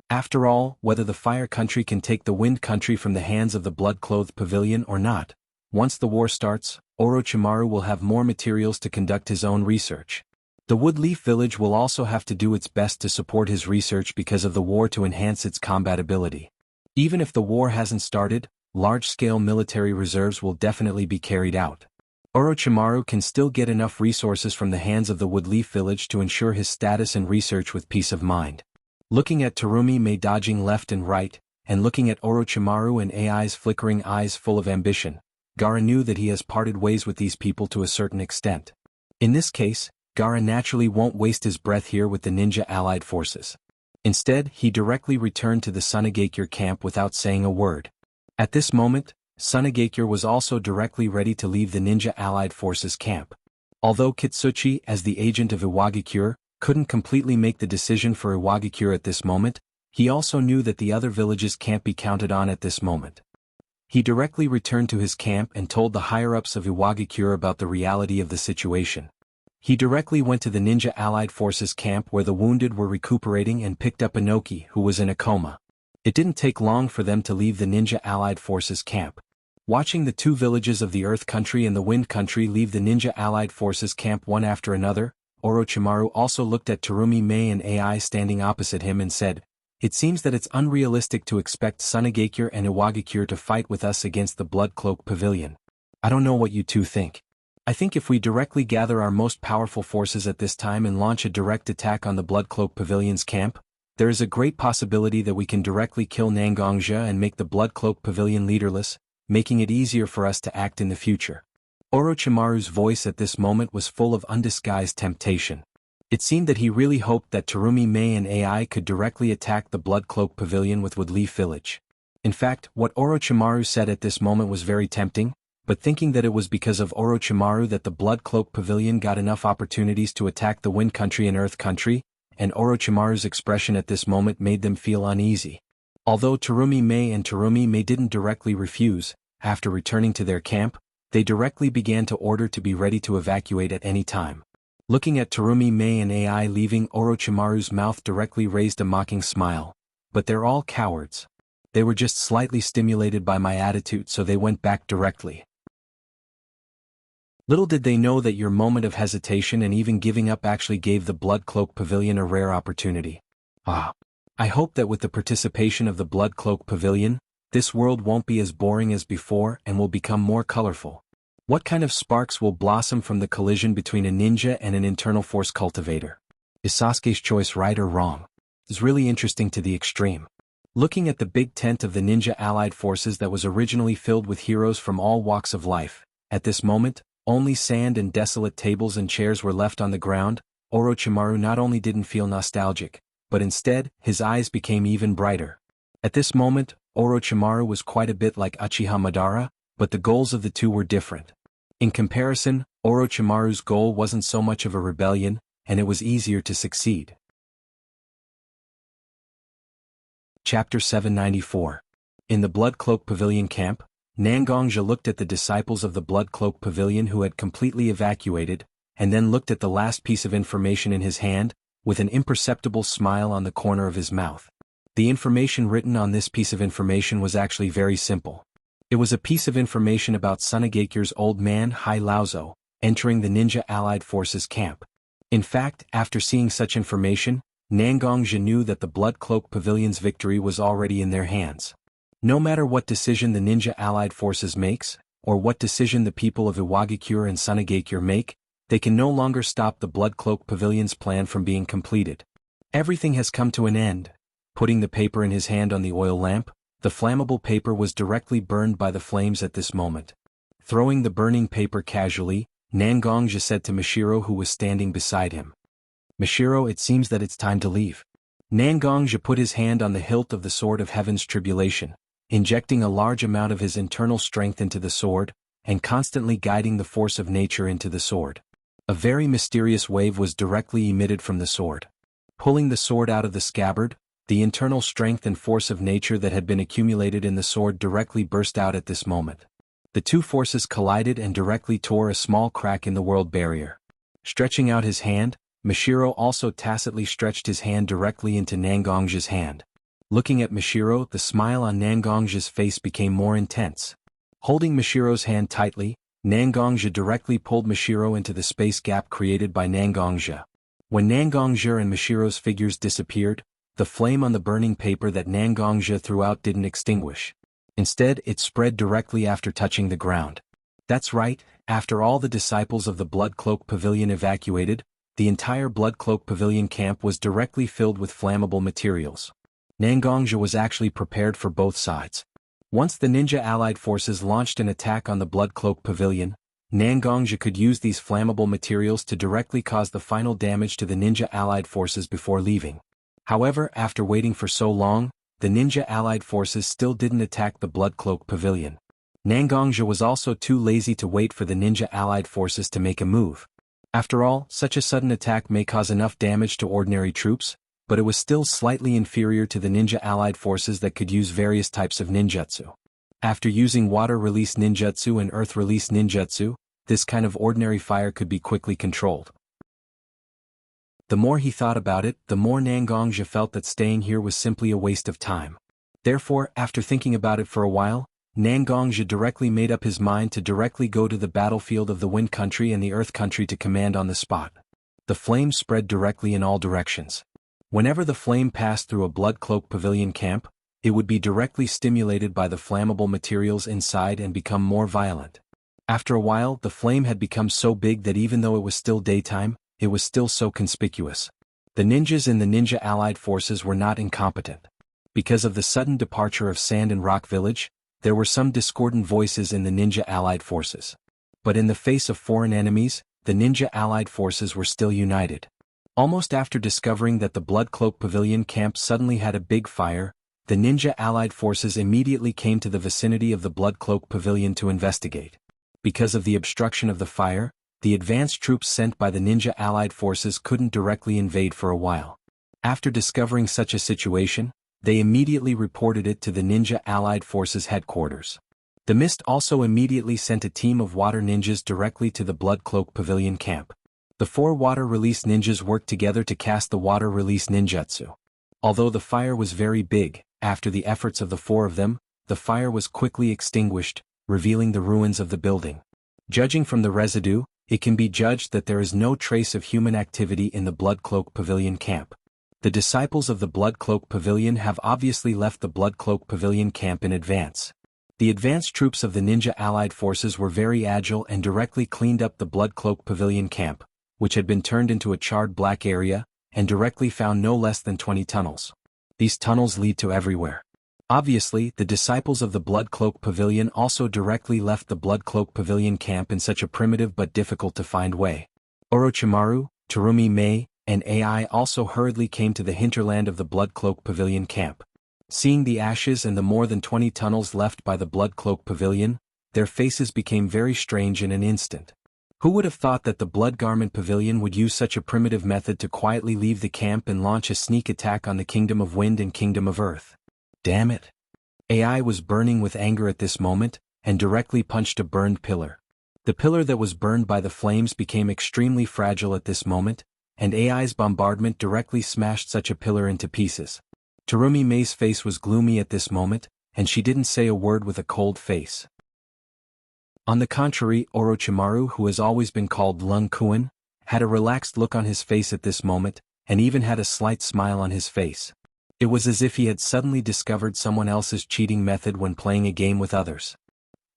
After all, whether the Fire Country can take the Wind Country from the hands of the blood-clothed pavilion or not, once the war starts, Orochimaru will have more materials to conduct his own research. The Woodleaf Village will also have to do its best to support his research because of the war to enhance its combat ability. Even if the war hasn't started, large-scale military reserves will definitely be carried out. Orochimaru can still get enough resources from the hands of the Woodleaf Village to ensure his status and research with peace of mind. Looking at Terumi Mei dodging left and right, and looking at Orochimaru and AI's flickering eyes full of ambition, Gaara knew that he has parted ways with these people to a certain extent. In this case, Gaara naturally won't waste his breath here with the ninja allied forces. Instead, he directly returned to the Sunagakure camp without saying a word. At this moment, Sunagakure was also directly ready to leave the ninja allied forces camp. Although Kitsuchi, as the agent of Iwagakure, couldn't completely make the decision for Iwagakure at this moment, he also knew that the other villages can't be counted on at this moment. He directly returned to his camp and told the higher-ups of Iwagakure about the reality of the situation. He directly went to the Ninja Allied Forces camp where the wounded were recuperating and picked up Inoki, who was in a coma. It didn't take long for them to leave the Ninja Allied Forces camp. Watching the two villages of the Earth Country and the Wind Country leave the Ninja Allied Forces camp one after another, Orochimaru also looked at Terumi Mei and AI standing opposite him and said, "It seems that it's unrealistic to expect Sunagakure and Iwagakure to fight with us against the Blood Cloak Pavilion. I don't know what you two think. I think if we directly gather our most powerful forces at this time and launch a direct attack on the Blood Cloak Pavilion's camp, there is a great possibility that we can directly kill Nangongja and make the Blood Cloak Pavilion leaderless, making it easier for us to act in the future." Orochimaru's voice at this moment was full of undisguised temptation. It seemed that he really hoped that Terumi Mei and AI could directly attack the Blood Cloak Pavilion with Woodleaf Village. In fact, what Orochimaru said at this moment was very tempting, but thinking that it was because of Orochimaru that the Blood Cloak Pavilion got enough opportunities to attack the Wind Country and Earth Country, and Orochimaru's expression at this moment made them feel uneasy. Although Terumi Mei didn't directly refuse, after returning to their camp, they directly began to order to be ready to evacuate at any time. Looking at Terumi Mei and AI leaving, Orochimaru's mouth directly raised a mocking smile. But they're all cowards. They were just slightly stimulated by my attitude, so they went back directly. Little did they know that your moment of hesitation and even giving up actually gave the Blood Cloak Pavilion a rare opportunity. I hope that with the participation of the Blood Cloak Pavilion, this world won't be as boring as before and will become more colorful. What kind of sparks will blossom from the collision between a ninja and an internal force cultivator? Is Sasuke's choice right or wrong? It's really interesting to the extreme. Looking at the big tent of the ninja allied forces that was originally filled with heroes from all walks of life, at this moment, only sand and desolate tables and chairs were left on the ground. Orochimaru not only didn't feel nostalgic, but instead, his eyes became even brighter. At this moment, Orochimaru was quite a bit like Uchiha Madara, but the goals of the two were different. In comparison, Orochimaru's goal wasn't so much of a rebellion, and it was easier to succeed. Chapter 794. In the Blood Cloak Pavilion camp, Nangongja looked at the disciples of the Blood Cloak Pavilion who had completely evacuated, and then looked at the last piece of information in his hand, with an imperceptible smile on the corner of his mouth. The information written on this piece of information was actually very simple. It was a piece of information about Tsunagekyu's old man Hai Laozo, entering the Ninja Allied Forces camp. In fact, after seeing such information, Nangongja knew that the Blood Cloak Pavilion's victory was already in their hands. No matter what decision the Ninja Allied Forces makes, or what decision the people of Iwagakure and Tsunagekyur make, they can no longer stop the Blood Cloak Pavilion's plan from being completed. Everything has come to an end. Putting the paper in his hand on the oil lamp, the flammable paper was directly burned by the flames at this moment. Throwing the burning paper casually, Nangongja said to Mashiro, who was standing beside him. "Mashiro, it seems that it's time to leave." Nangongja put his hand on the hilt of the Sword of Heaven's Tribulation, injecting a large amount of his internal strength into the sword, and constantly guiding the force of nature into the sword. A very mysterious wave was directly emitted from the sword. Pulling the sword out of the scabbard, the internal strength and force of nature that had been accumulated in the sword directly burst out at this moment. The two forces collided and directly tore a small crack in the world barrier. Stretching out his hand, Mashiro also tacitly stretched his hand directly into Nangongja's hand. Looking at Mashiro, the smile on Nangongja's face became more intense. Holding Mashiro's hand tightly, Nangongja directly pulled Mashiro into the space gap created by Nangongja. When Nangongja and Mashiro's figures disappeared, the flame on the burning paper that Nangongja threw out didn't extinguish. Instead, it spread directly after touching the ground. That's right, after all the disciples of the Blood Cloak Pavilion evacuated, the entire Blood Cloak Pavilion camp was directly filled with flammable materials. Nangongja was actually prepared for both sides. Once the Ninja Allied Forces launched an attack on the Blood Cloak Pavilion, Nangongja could use these flammable materials to directly cause the final damage to the Ninja Allied Forces before leaving. However, after waiting for so long, the Ninja Allied Forces still didn't attack the Blood Cloak Pavilion. Nangongja was also too lazy to wait for the Ninja Allied Forces to make a move. After all, such a sudden attack may cause enough damage to ordinary troops, but it was still slightly inferior to the Ninja Allied Forces that could use various types of ninjutsu. After using water-release ninjutsu and earth-release ninjutsu, this kind of ordinary fire could be quickly controlled. The more he thought about it, the more Nangongja felt that staying here was simply a waste of time. Therefore, after thinking about it for a while, Nangongja directly made up his mind to directly go to the battlefield of the Wind Country and the Earth Country to command on the spot. The flame spread directly in all directions. Whenever the flame passed through a Blood Cloak Pavilion camp, it would be directly stimulated by the flammable materials inside and become more violent. After a while, the flame had become so big that even though it was still daytime, it was still so conspicuous. The ninjas in the Ninja Allied Forces were not incompetent. Because of the sudden departure of Sand and Rock Village, there were some discordant voices in the Ninja Allied Forces. But in the face of foreign enemies, the Ninja Allied Forces were still united. Almost after discovering that the Blood Cloak Pavilion camp suddenly had a big fire, the Ninja Allied Forces immediately came to the vicinity of the Blood Cloak Pavilion to investigate. Because of the obstruction of the fire, the advanced troops sent by the Ninja Allied Forces couldn't directly invade for a while. After discovering such a situation, they immediately reported it to the Ninja Allied Forces headquarters. The Mist also immediately sent a team of water ninjas directly to the Blood Cloak Pavilion camp. The 4 water-release ninjas worked together to cast the water-release ninjutsu. Although the fire was very big, after the efforts of the 4 of them, the fire was quickly extinguished, revealing the ruins of the building. Judging from the residue, it can be judged that there is no trace of human activity in the Blood Cloak Pavilion camp. The disciples of the Blood Cloak Pavilion have obviously left the Blood Cloak Pavilion camp in advance. The advanced troops of the Ninja Allied Forces were very agile and directly cleaned up the Blood Cloak Pavilion camp, which had been turned into a charred black area, and directly found no less than 20 tunnels. These tunnels lead to everywhere. Obviously, the disciples of the Blood Cloak Pavilion also directly left the Blood Cloak Pavilion camp in such a primitive but difficult-to-find way. Orochimaru, Terumi Mei, and Ai also hurriedly came to the hinterland of the Blood Cloak Pavilion camp. Seeing the ashes and the more than 20 tunnels left by the Blood Cloak Pavilion, their faces became very strange in an instant. Who would have thought that the Blood Garment Pavilion would use such a primitive method to quietly leave the camp and launch a sneak attack on the Kingdom of Wind and Kingdom of Earth? Damn it. AI was burning with anger at this moment, and directly punched a burned pillar. The pillar that was burned by the flames became extremely fragile at this moment, and AI's bombardment directly smashed such a pillar into pieces. Terumi Mei's face was gloomy at this moment, and she didn't say a word with a cold face. On the contrary, Orochimaru, who has always been called Lung Kuan, had a relaxed look on his face at this moment, and even had a slight smile on his face. It was as if he had suddenly discovered someone else's cheating method when playing a game with others.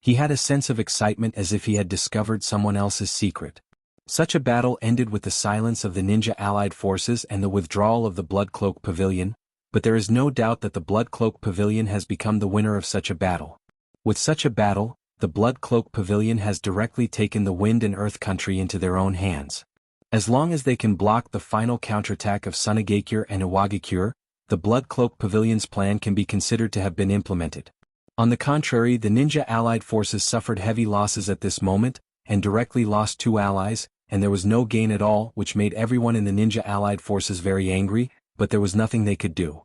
He had a sense of excitement as if he had discovered someone else's secret. Such a battle ended with the silence of the ninja allied forces and the withdrawal of the Blood Cloak Pavilion, but there is no doubt that the Blood Cloak Pavilion has become the winner of such a battle. With such a battle, the Blood Cloak Pavilion has directly taken the Wind and Earth country into their own hands. As long as they can block the final counterattack of Sunagakure and Iwagakure, the Blood Cloak Pavilion's plan can be considered to have been implemented. On the contrary, the ninja allied forces suffered heavy losses at this moment, and directly lost 2 allies, and there was no gain at all, which made everyone in the ninja allied forces very angry, but there was nothing they could do.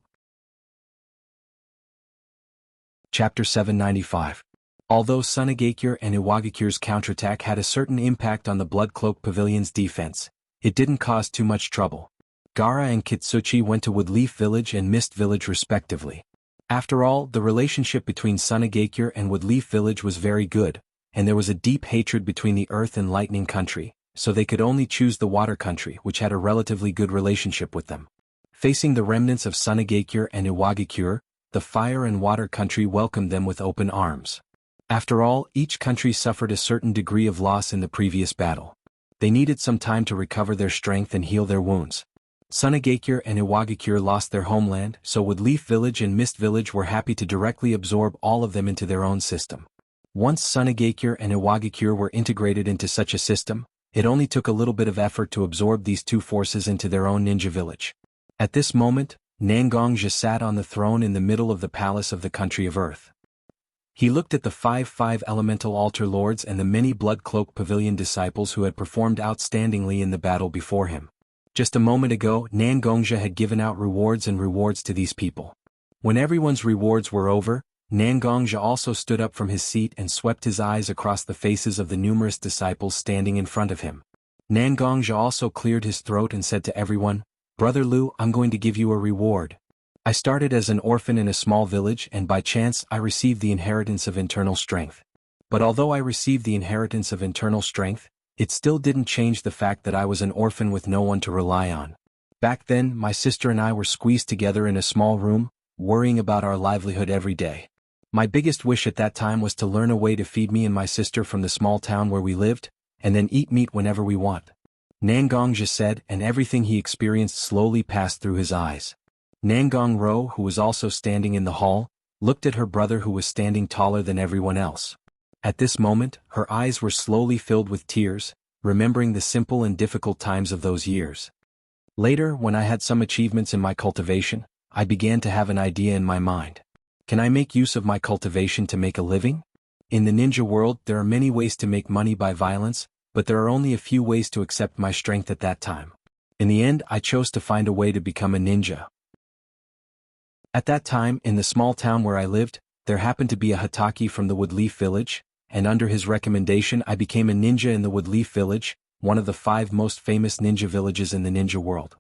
Chapter 795. Although Sunagakure and Iwagakure's counterattack had a certain impact on the Blood Cloak Pavilion's defense, it didn't cause too much trouble. Gaara and Kitsuchi went to Woodleaf Village and Mist Village respectively. After all, the relationship between Sunagakure and Woodleaf Village was very good, and there was a deep hatred between the Earth and Lightning Country, so they could only choose the Water Country, which had a relatively good relationship with them. Facing the remnants of Sunagakure and Iwagakure, the Fire and Water Country welcomed them with open arms. After all, each country suffered a certain degree of loss in the previous battle. They needed some time to recover their strength and heal their wounds. Sunagakure and Iwagakure lost their homeland, so Woodleaf Village and Mist Village were happy to directly absorb all of them into their own system. Once Sunagakure and Iwagakure were integrated into such a system, it only took a little bit of effort to absorb these 2 forces into their own ninja village. At this moment, Nangongja sat on the throne in the middle of the palace of the country of Earth. He looked at the 5 elemental altar lords and the many Blood Cloak Pavilion disciples who had performed outstandingly in the battle before him. Just a moment ago, Nangongja had given out rewards and rewards to these people. When everyone's rewards were over, Nangongja also stood up from his seat and swept his eyes across the faces of the numerous disciples standing in front of him. Nangongja also cleared his throat and said to everyone, "Brother Lu, I'm going to give you a reward. I started as an orphan in a small village and by chance I received the inheritance of internal strength. But although I received the inheritance of internal strength, it still didn't change the fact that I was an orphan with no one to rely on. Back then, my sister and I were squeezed together in a small room, worrying about our livelihood every day. My biggest wish at that time was to learn a way to feed me and my sister from the small town where we lived, and then eat meat whenever we want." Nangongja said, and everything he experienced slowly passed through his eyes. Nangong Ro, who was also standing in the hall, looked at her brother who was standing taller than everyone else. At this moment, her eyes were slowly filled with tears, remembering the simple and difficult times of those years. Later, when I had some achievements in my cultivation, I began to have an idea in my mind. Can I make use of my cultivation to make a living? In the ninja world, there are many ways to make money by violence, but there are only a few ways to accept my strength at that time. In the end, I chose to find a way to become a ninja. At that time, in the small town where I lived, there happened to be a Hataki from the Woodleaf Village, and under his recommendation I became a ninja in the Woodleaf Village, one of the 5 most famous ninja villages in the ninja world.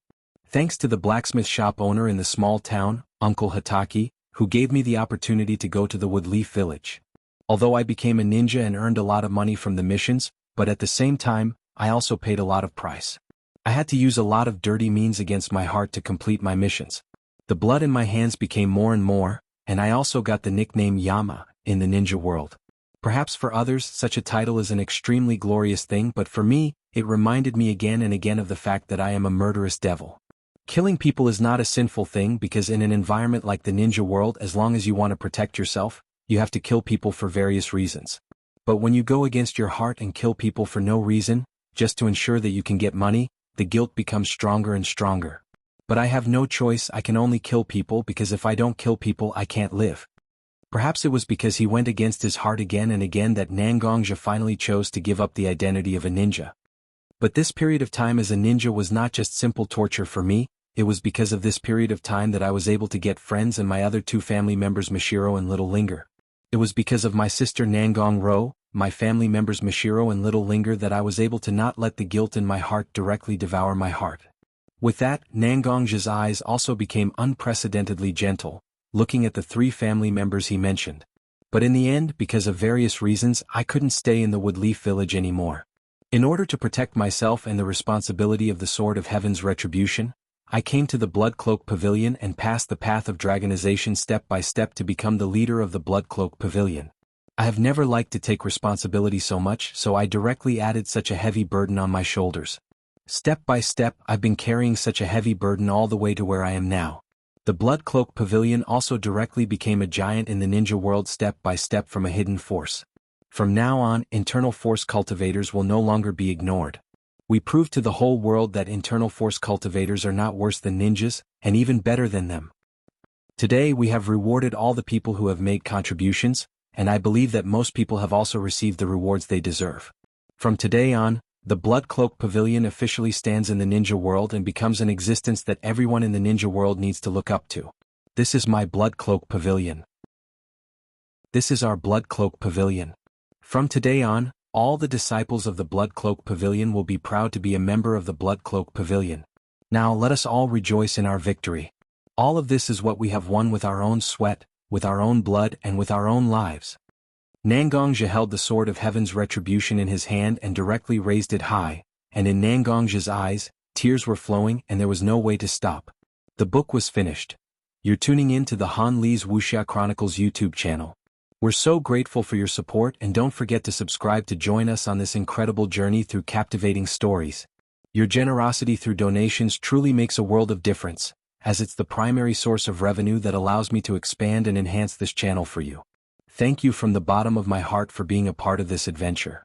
Thanks to the blacksmith shop owner in the small town, Uncle Hataki, who gave me the opportunity to go to the Woodleaf Village. Although I became a ninja and earned a lot of money from the missions, but at the same time, I also paid a lot of price. I had to use a lot of dirty means against my heart to complete my missions. The blood in my hands became more and more, and I also got the nickname Yama in the ninja world. Perhaps for others such a title is an extremely glorious thing, but for me, it reminded me again and again of the fact that I am a murderous devil. Killing people is not a sinful thing because in an environment like the ninja world, as long as you want to protect yourself, you have to kill people for various reasons. But when you go against your heart and kill people for no reason, just to ensure that you can get money, the guilt becomes stronger and stronger. But I have no choice, I can only kill people because if I don't kill people I can't live. Perhaps it was because he went against his heart again and again that Nangongja finally chose to give up the identity of a ninja. But this period of time as a ninja was not just simple torture for me. It was because of this period of time that I was able to get friends and my other two family members Mashiro and Little Linger. It was because of my sister Nangong Ro, my family members Mashiro and Little Linger, that I was able to not let the guilt in my heart directly devour my heart. With that, Nangongja's eyes also became unprecedentedly gentle, looking at the three family members he mentioned. But in the end, because of various reasons, I couldn't stay in the Woodleaf village anymore. In order to protect myself and the responsibility of the Sword of Heaven's retribution, I came to the Blood Cloak Pavilion and passed the path of dragonization step by step to become the leader of the Blood Cloak Pavilion. I have never liked to take responsibility so much, so I directly added such a heavy burden on my shoulders. Step by step, I've been carrying such a heavy burden all the way to where I am now. The Blood Cloak Pavilion also directly became a giant in the ninja world step by step from a hidden force. From now on, internal force cultivators will no longer be ignored. We proved to the whole world that internal force cultivators are not worse than ninjas, and even better than them. Today we have rewarded all the people who have made contributions, and I believe that most people have also received the rewards they deserve. From today on, the Blood Cloak Pavilion officially stands in the ninja world and becomes an existence that everyone in the ninja world needs to look up to. This is my Blood Cloak Pavilion. This is our Blood Cloak Pavilion. From today on, all the disciples of the Blood Cloak Pavilion will be proud to be a member of the Blood Cloak Pavilion. Now let us all rejoice in our victory. All of this is what we have won with our own sweat, with our own blood and with our own lives. Nangongja held the Sword of Heaven's retribution in his hand and directly raised it high, and in Nangongja's eyes, tears were flowing and there was no way to stop. The book was finished. You're tuning in to the Han Lee's Wuxia Chronicles YouTube channel. We're so grateful for your support, and don't forget to subscribe to join us on this incredible journey through captivating stories. Your generosity through donations truly makes a world of difference, as it's the primary source of revenue that allows me to expand and enhance this channel for you. Thank you from the bottom of my heart for being a part of this adventure.